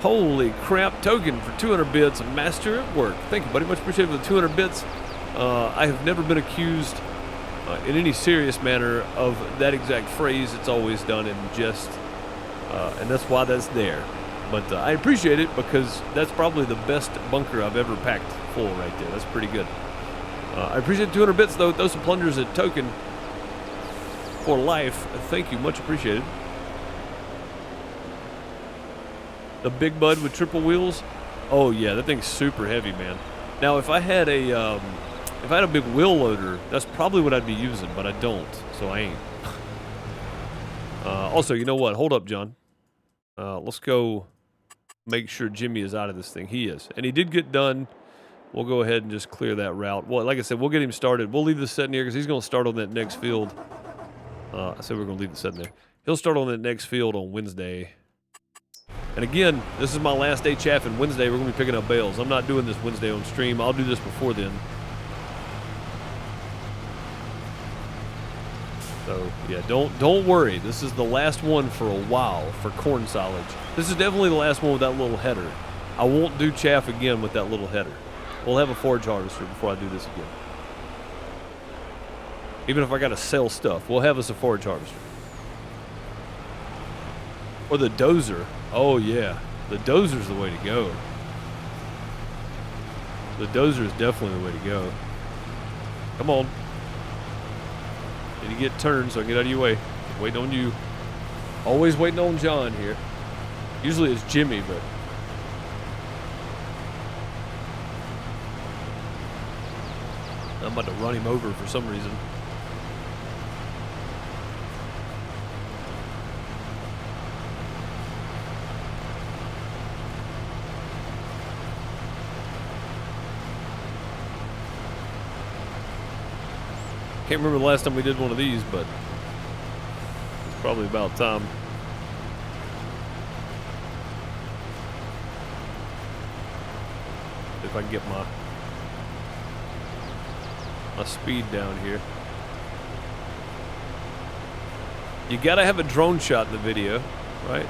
Holy crap, token for 200 bits, a master at work. Thank you, buddy. Much appreciated for the 200 bits. I have never been accused in any serious manner of that exact phrase. It's always done in jest, and that's why that's there. But I appreciate it because that's probably the best bunker I've ever packed full right there. That's pretty good. I appreciate 200 bits, though. Those some plungers at token for life. Thank you. Much appreciated. The big bud with triple wheels. Oh, yeah. That thing's super heavy, man. Now, if I had a big wheel loader, that's probably what I'd be using, but I don't, so I ain't. Also, you know what? Hold up, John. Let's go make sure Jimmy is out of this thing. He is. And he did get done. We'll go ahead and just clear that route. Well, like I said, we'll get him started. We'll leave this sitting here because he's going to start on that next field. I said we're going to leave it sitting there. He'll start on that next field on Wednesday. And again, this is my last day chaffing. Wednesday, we're going to be picking up bales. I'm not doing this Wednesday on stream. I'll do this before then. So, yeah, don't worry. This is the last one for a while for corn silage. This is definitely the last one with that little header. I won't do chaff again with that little header. We'll have a forage harvester before I do this again. Even if I got to sell stuff, we'll have us a forage harvester. Or the dozer. Oh, yeah. The dozer's the way to go. The dozer is definitely the way to go. Come on. Need to get turned so I can get out of your way. Waiting on you. Always waiting on John here. Usually it's Jimmy, but... I'm about to run him over for some reason. Can't remember the last time we did one of these, but it's probably about time. If I can get my speed down here. You gotta have a drone shot in the video, right?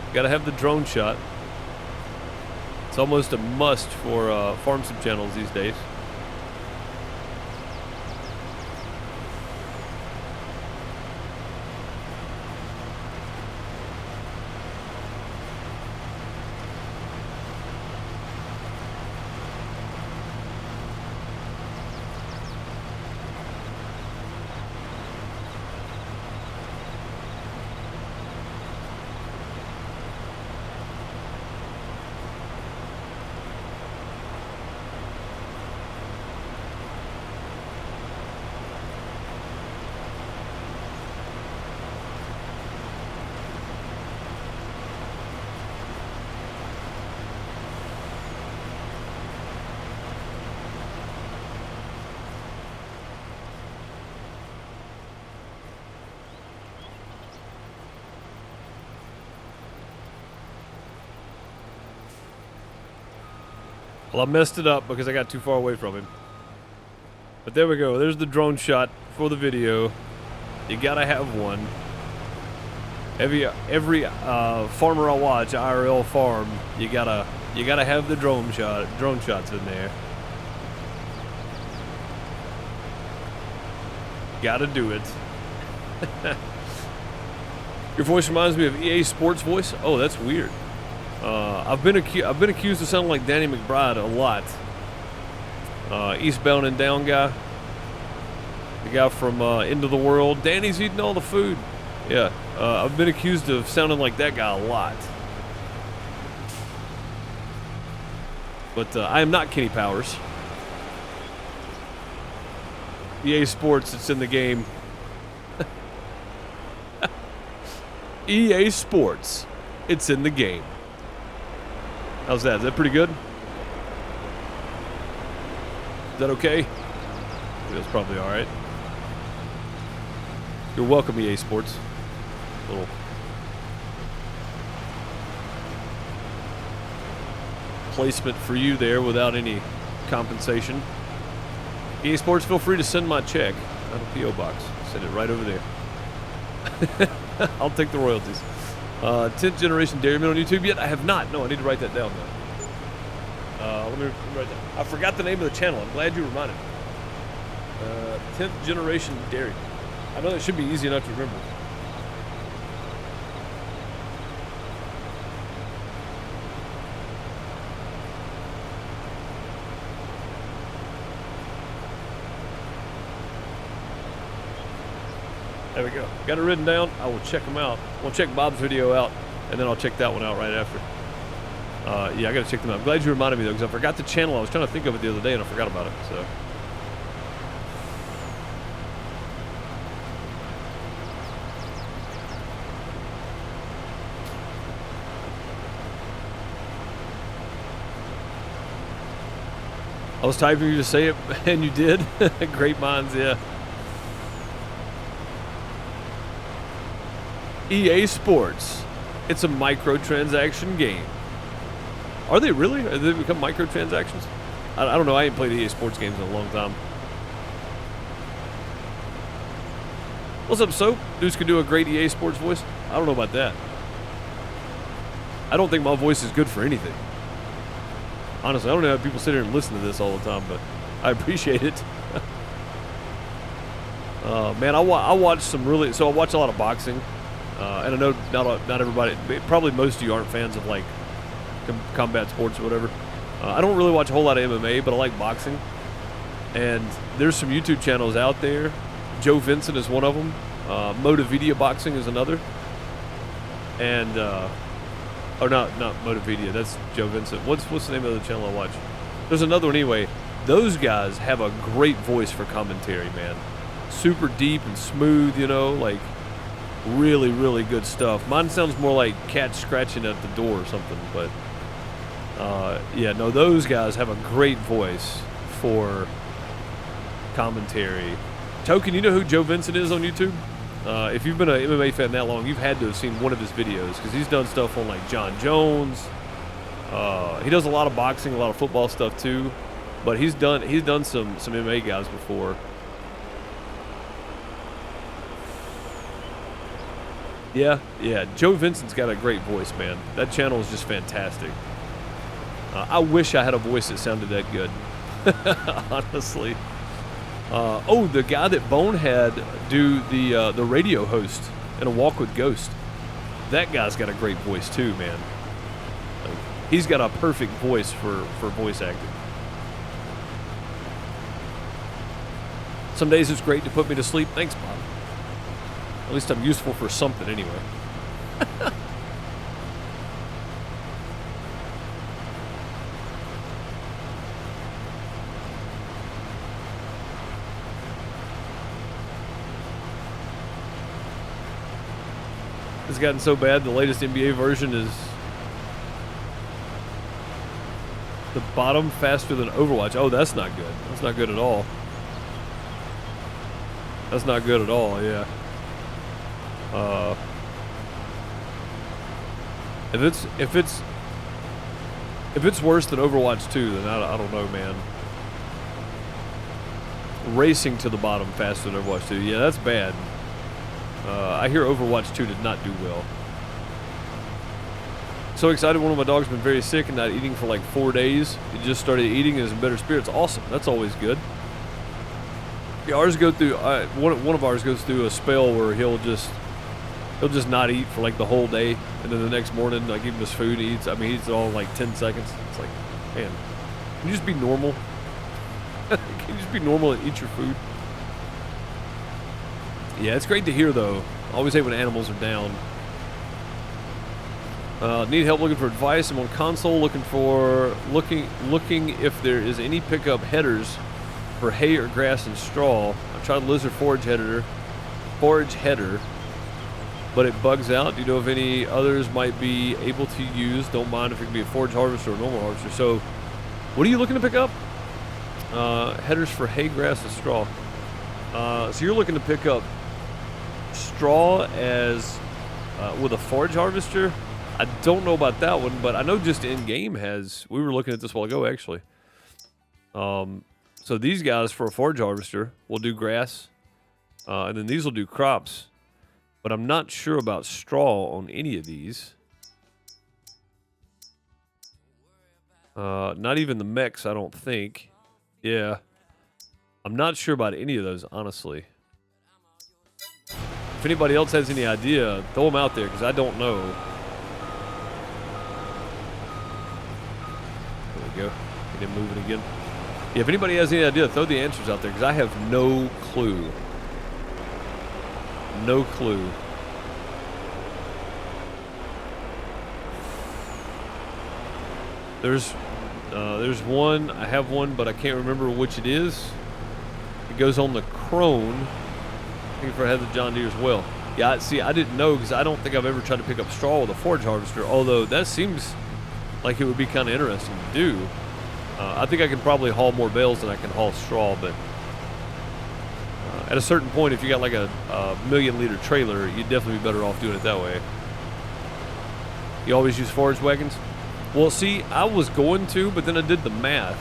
You gotta have the drone shot. It's almost a must for farm sim channels these days. Well, I messed it up because I got too far away from him. But there we go. There's the drone shot for the video. You gotta have one. Every farmer I watch, IRL farm, you gotta have the drone shots in there. Gotta do it. Your voice reminds me of EA Sports voice. Oh, that's weird. I've been accused of sounding like Danny McBride a lot. Eastbound and Down guy. The guy from End of the World. Danny's eating all the food. Yeah, I've been accused of sounding like that guy a lot. But I am not Kenny Powers. EA Sports, it's in the game. EA Sports, it's in the game. How's that? Is that pretty good? Is that okay? That's probably all right. You're welcome, EA Sports. Little placement for you there without any compensation. EA Sports, feel free to send my check out of P.O. Box. Send it right over there. I'll take the royalties. 10th generation dairyman on YouTube yet? I have not. No, I need to write that down though. Let me write that. I forgot the name of the channel. I'm glad you reminded me. 10th generation dairy. I know that should be easy enough to remember. There we go. Got it written down. I will check them out. We'll check Bob's video out, and then I'll check that one out right after. Yeah, I got to check them out. I'm glad you reminded me, though, because I forgot the channel. I was trying to think of it the other day, and I forgot about it. So. I was typing you to say it, and you did. Great minds, yeah. EA Sports. It's a microtransaction game. Are they really? Have they become microtransactions? I don't know. I ain't played EA Sports games in a long time. What's up, Soap? Deuce could do a great EA Sports voice. I don't know about that. I don't think my voice is good for anything. Honestly, I don't know how people sit here and listen to this all the time, but I appreciate it. Man, I watch some really... So I watch a lot of boxing. And I know not everybody... Probably most of you aren't fans of, like, combat sports or whatever. I don't really watch a whole lot of MMA, but I like boxing. And there's some YouTube channels out there. Joe Vincent is one of them. Motividia Boxing is another. And... oh, not Motividia. That's Joe Vincent. What's the name of the channel I watch? There's another one anyway. those guys have a great voice for commentary, man. Super deep and smooth, you know, like really, really good stuff. Mine sounds more like cats scratching at the door or something, but yeah, no, those guys have a great voice for commentary. Token, you know who Joe Vincent is on YouTube? If you've been an MMA fan that long, you've had to have seen one of his videos, because he's done stuff on like John Jones. He does a lot of boxing, a lot of football stuff too, but he's done some MMA guys before. Yeah, Joe Vincent's got a great voice, man. That channel is just fantastic. I wish I had a voice that sounded that good, honestly. Oh, the guy that Bone had do the radio host in A Walk with Ghost. That guy's got a great voice too, man. Like, he's got a perfect voice for voice acting. Some days it's great to put me to sleep. Thanks, Bob. At least I'm useful for something anyway. It's gotten so bad, the latest NBA version is the bottom faster than Overwatch. Oh, that's not good. That's not good at all. That's not good at all, yeah. If it's worse than Overwatch 2, then I don't know, man. Racing to the bottom faster than Overwatch 2, yeah, that's bad. I hear Overwatch 2 did not do well. So excited, one of my dogs been very sick and not eating for like 4 days. He just started eating and is in better spirits. Awesome, that's always good. Yeah, ours go through, one of ours goes through a spell where he'll just not eat for like the whole day, and then the next morning I give him his food, he eats. I mean, he eats it all in like 10 seconds. It's like, man, can you just be normal? Can you just be normal and eat your food? Yeah, it's great to hear though. I always hate when animals are down. Need help looking for advice. I'm on console looking if there is any pickup headers for hay or grass and straw. I tried lizard forage header, but it bugs out. Do you know if any others might be able to use? Don't mind if it can be a forage harvester or a normal harvester. So, what are you looking to pick up? Headers for hay, grass, and straw. So you're looking to pick up straw as with a forage harvester. I don't know about that one, but I know just in-game has. We were looking at this a while ago, actually. So these guys for a forage harvester will do grass, and then these will do crops. But I'm not sure about straw on any of these. Not even the mechs, I don't think. Yeah. I'm not sure about any of those, honestly. If anybody else has any idea, throw them out there, because I don't know. There we go. Get him moving again. Yeah, if anybody has any idea, throw the answers out there, because I have no clue. No clue. There's one. I have one, but I can't remember which it is. It goes on the Crone. I think I had the John Deere as well. Yeah, see, I didn't know because I don't think I've ever tried to pick up straw with a forage harvester, although that seems like it would be kind of interesting to do. I think I can probably haul more bales than I can haul straw, but at a certain point, if you got like a million-liter trailer, you'd definitely be better off doing it that way. You always use forage wagons? Well, see, I was going to, but then I did the math,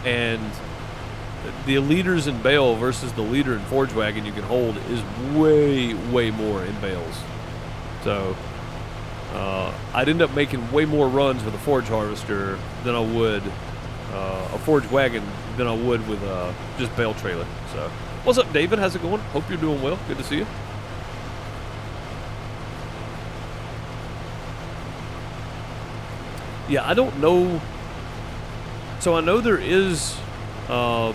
and the liters in bale versus the liter in forage wagon you can hold is way, way more in bales. So I'd end up making way more runs with a forage harvester than I would a forage wagon than I would with just bale trailer. So, what's up, David? How's it going? Hope you're doing well. Good to see you. Yeah, I don't know. So I know there is. I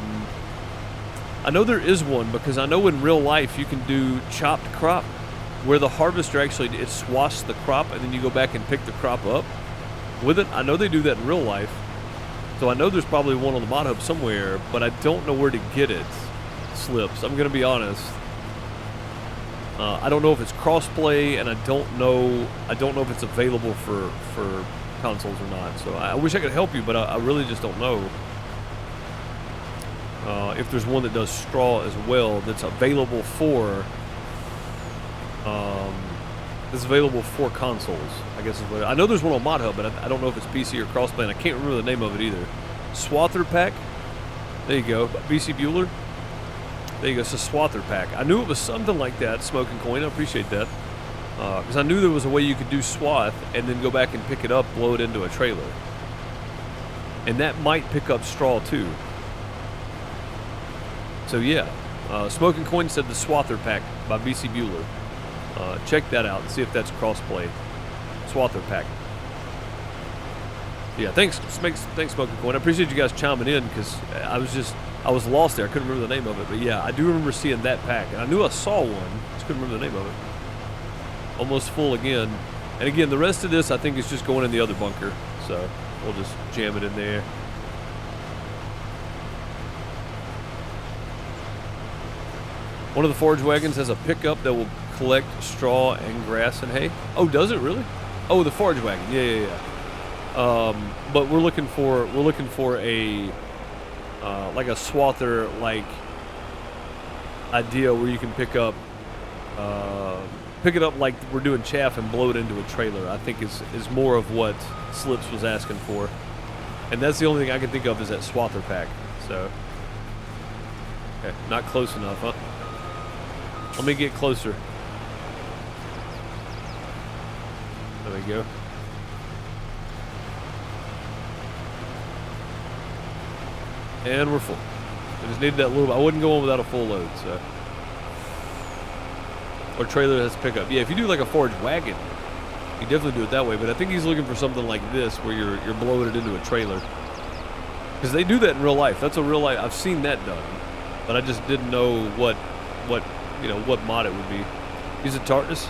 know there is one because I know in real life you can do chopped crop, where the harvester actually it swashes the crop and then you go back and pick the crop up with it. I know they do that in real life. So I know there's probably one on the mod hub somewhere, but I don't know where to get it. Slips. I'm gonna be honest. I don't know if it's crossplay, and I don't know if it's available for consoles or not. So I wish I could help you, but I really just don't know. If there's one that does straw as well, that's available for consoles, I guess is what I know. There's one on Mod Hub, but I don't know if it's PC or crossplay, and I can't remember the name of it either. Swather Pack. There you go, BC Bueller. There you go, it's a Swather Pack. I knew it was something like that, Smoking Coin. I appreciate that. Because I knew there was a way you could do swath and then go back and pick it up, blow it into a trailer. And that might pick up straw too. So yeah, Smoking Coin said the Swather Pack by BC Bueller. Check that out and see if that's crossplay. Swather Pack. Yeah, thanks Smoking Coin. I appreciate you guys chiming in, because I was lost there. I couldn't remember the name of it, but yeah, I do remember seeing that pack, and I knew I saw one. Just couldn't remember the name of it. Almost full again, and again, the rest of this I think is just going in the other bunker. So we'll just jam it in there. One of the forage wagons has a pickup that will collect straw and grass and hay. Oh, does it really? Oh, the forage wagon. Yeah. But we're looking for a like a swather like idea where you can pick it up like we're doing chaff and blow it into a trailer. I think is more of what Slips was asking for, and that's the only thing I can think of is that swather pack. So, okay, not close enough, huh? Let me get closer. There we go. And we're full. I just needed that little bit. I wouldn't go on without a full load, so. Or trailer has to pick up. Yeah, if you do like a forage wagon, you definitely do it that way. But I think he's looking for something like this, where you're blowing it into a trailer. Because they do that in real life. That's a real life. I've seen that done, but I just didn't know what mod it would be. Use a TARDIS.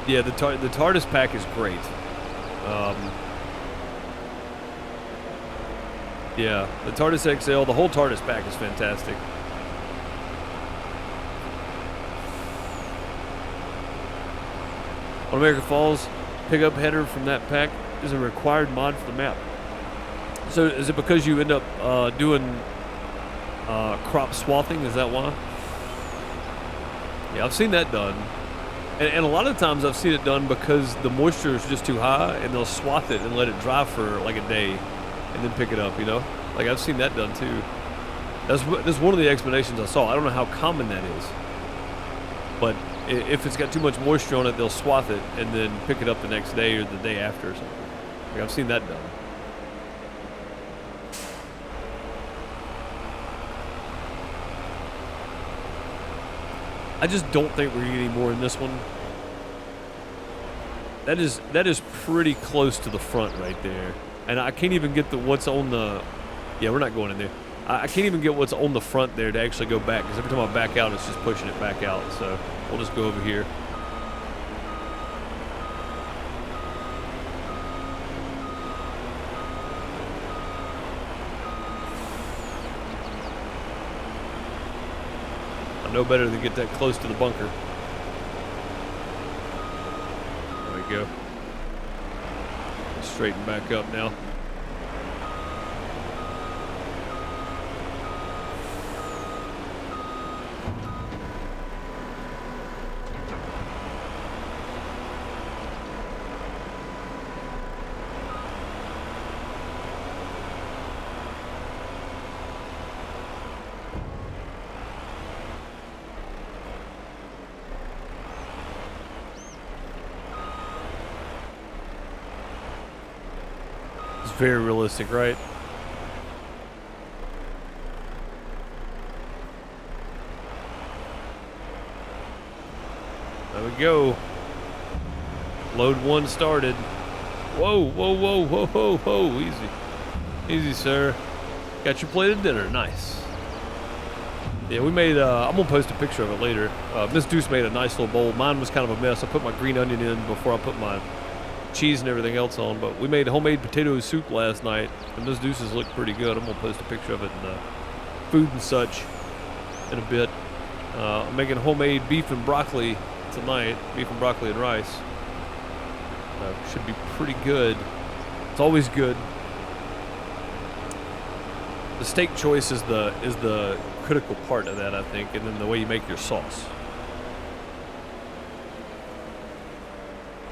Yeah, the TARDIS pack is great. Yeah, the TARDIS XL, the whole TARDIS pack is fantastic. On America Falls, pickup header from that pack is a required mod for the map. So is it because you end up doing crop swathing? Is that why? Yeah, I've seen that done. And a lot of times I've seen it done because the moisture is just too high, and they'll swath it and let it dry for like a day and then pick it up, you know? Like, I've seen that done too. That's one of the explanations I saw. I don't know how common that is. But if it's got too much moisture on it, they'll swath it and then pick it up the next day or the day after or something. Like, I've seen that done. I just don't think we're getting more in this one. That is pretty close to the front right there. And I can't even get what's on the... Yeah, we're not going in there. I can't even get what's on the front there to actually go back, because every time I back out, it's just pushing it back out. So we'll just go over here. I know better than get that close to the bunker. There we go. Straighten back up now. Very realistic, right? There we go. Load one started. Whoa, whoa, whoa, whoa, whoa, whoa. Easy. Easy, sir. Got your plate of dinner. Nice. Yeah, we made, I'm going to post a picture of it later. Miss Deuce made a nice little bowl. Mine was kind of a mess. I put my green onion in before I put my cheese and everything else on. But we made homemade potato soup last night, and those deuces look pretty good. I'm gonna post a picture of it in the food and such in a bit. I'm making homemade beef and broccoli tonight, beef and broccoli and rice. Should be pretty good. It's always good. The steak choice is the critical part of that, I think, and then the way you make your sauce.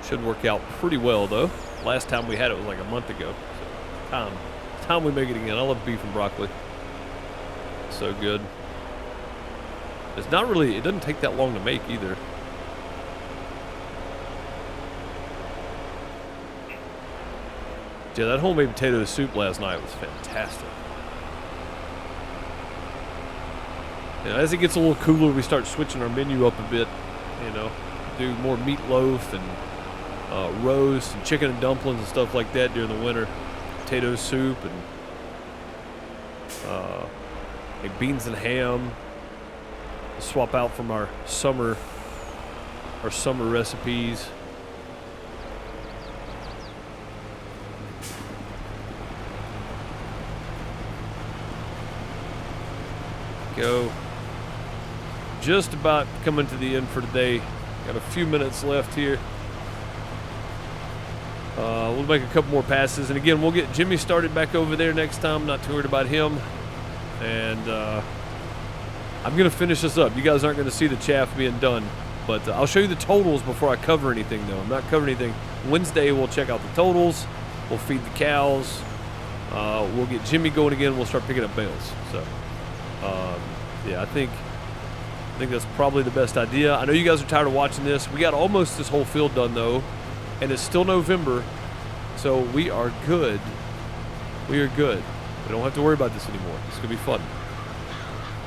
Should work out pretty well, though. Last time we had it was like a month ago. So time we make it again. I love beef and broccoli. So good. It's not really, it doesn't take that long to make either. Yeah, that homemade potato soup last night was fantastic. You know, as it gets a little cooler, we start switching our menu up a bit. You know, do more meatloaf and roast and chicken and dumplings and stuff like that during the winter. Potato soup and beans and ham. Swap out from our summer recipes. Go. Just about coming to the end for today. Got a few minutes left here. We'll make a couple more passes, and again, we'll get Jimmy started back over there next time. Not too worried about him. And I'm gonna finish this up. You guys aren't gonna see the chaff being done, but I'll show you the totals before I cover anything, though. I'm not covering anything. Wednesday, we'll check out the totals. We'll feed the cows. We'll get Jimmy going again. We'll start picking up bales. So. Yeah, I think that's probably the best idea. I know you guys are tired of watching this. We got almost this whole field done, though, and it's still November, so we are good. We are good. We don't have to worry about this anymore. It's going to be fun.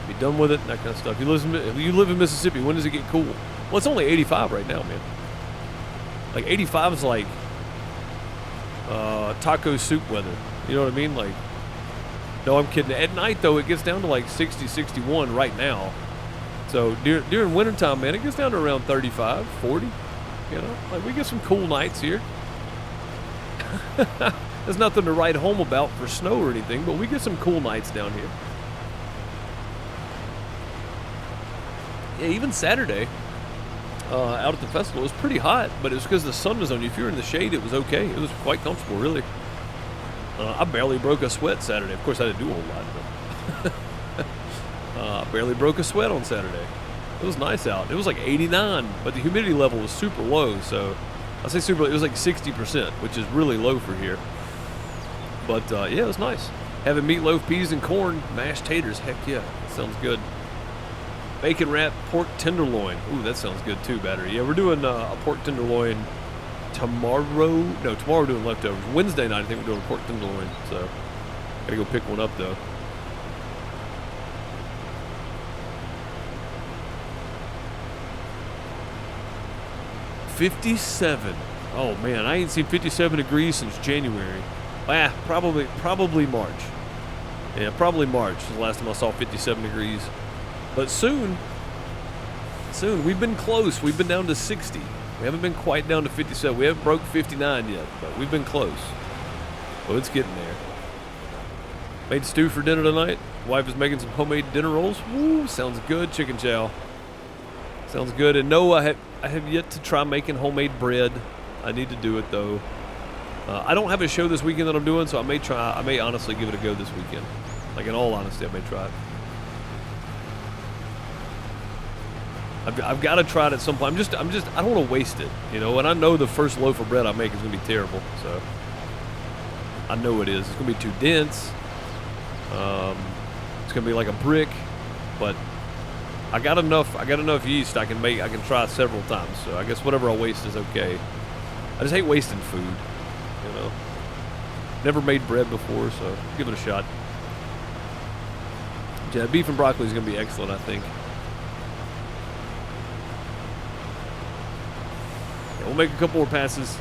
Be done with it and that kind of stuff. If you live in Mississippi, when does it get cool? Well, it's only 85 right now, man. Like, 85 is like taco soup weather. You know what I mean? Like, no, I'm kidding. At night, though, it gets down to like 60, 61 right now. So during wintertime, man, it gets down to around 35, 40. You know, like we get some cool nights here. There's nothing to write home about for snow or anything, but we get some cool nights down here. Yeah, even Saturday out at the festival, it was pretty hot, but it was because the sun was on you. If you were in the shade, it was okay. It was quite comfortable, really. I barely broke a sweat Saturday. Of course, I didn't do a whole lot, but I barely broke a sweat on Saturday. It was nice out. It was like 89, but the humidity level was super low. So I say super low. It was like 60%, which is really low for here. But yeah, it was nice. Having meatloaf, peas, and corn, mashed taters. Heck yeah, that sounds good. Bacon wrapped pork tenderloin. Ooh, that sounds good too, Battery. Yeah, we're doing a pork tenderloin tomorrow. No, tomorrow we're doing leftovers. Wednesday night, I think we're doing a pork tenderloin. So, gotta go pick one up though. $57. Oh man, I ain't seen 57 degrees since January. Probably March. Yeah, probably March is the last time I saw 57 degrees. But soon, we've been close. We've been down to 60. We haven't been quite down to 57. We haven't broke 59 yet, but we've been close. Well, it's getting there. Made stew for dinner tonight. Wife is making some homemade dinner rolls. Woo, sounds good. Chicken chow. Sounds good. And no, I have yet to try making homemade bread. I need to do it though. I don't have a show this weekend that I'm doing, so I may honestly give it a go this weekend. Like in all honesty, I may try it. I've got to try it at some point. I don't want to waste it, you know. And I know the first loaf of bread I make is going to be terrible, so I know it is. It's going to be too dense. It's going to be like a brick, but I got enough yeast I can try several times. So I guess whatever I waste is okay. I just hate wasting food, you know. Never made bread before, so give it a shot. Yeah, beef and broccoli is going to be excellent, I think. We'll make a couple more passes.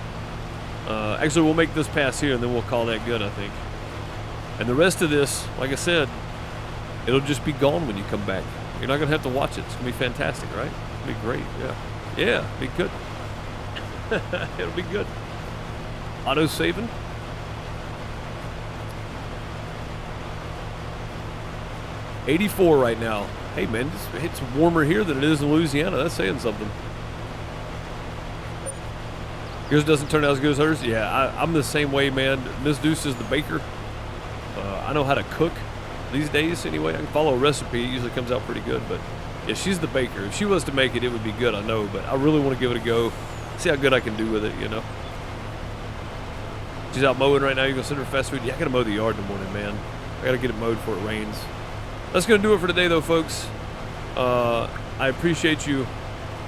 Actually, we'll make this pass here, and then we'll call that good, I think. And the rest of this, like I said, it'll just be gone when you come back. You're not going to have to watch it. It's going to be fantastic, right? It'll be great, yeah. Yeah, be good. It'll be good. Auto saving. $84 right now. Hey man, it's warmer here than it is in Louisiana. That's saying something. Yours doesn't turn out as good as hers? Yeah, I'm the same way, man. Miss Deuce is the baker. I know how to cook these days anyway. I can follow a recipe. It usually comes out pretty good, but yeah, she's the baker. If she was to make it, it would be good, I know, but I really want to give it a go. See how good I can do with it, you know. She's out mowing right now. You gonna send her fast food? Yeah, I gotta mow the yard in the morning, man. I gotta get it mowed before it rains. That's gonna do it for today, though, folks. I appreciate you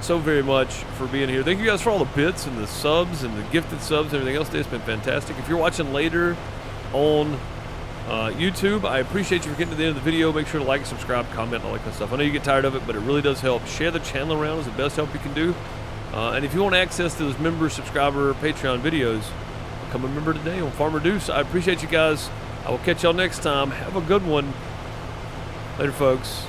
so very much for being here. Thank you guys for all the bits and the subs and the gifted subs and everything else. It's been fantastic. If you're watching later on YouTube, I appreciate you for getting to the end of the video. Make sure to like, subscribe, comment, all that kind of stuff. I know you get tired of it, but it really does help. Share the channel around is the best help you can do. And if you want access to those member, subscriber, Patreon videos, become a member today on Farmer Deuce. I appreciate you guys. I will catch y'all next time. Have a good one. Later, folks.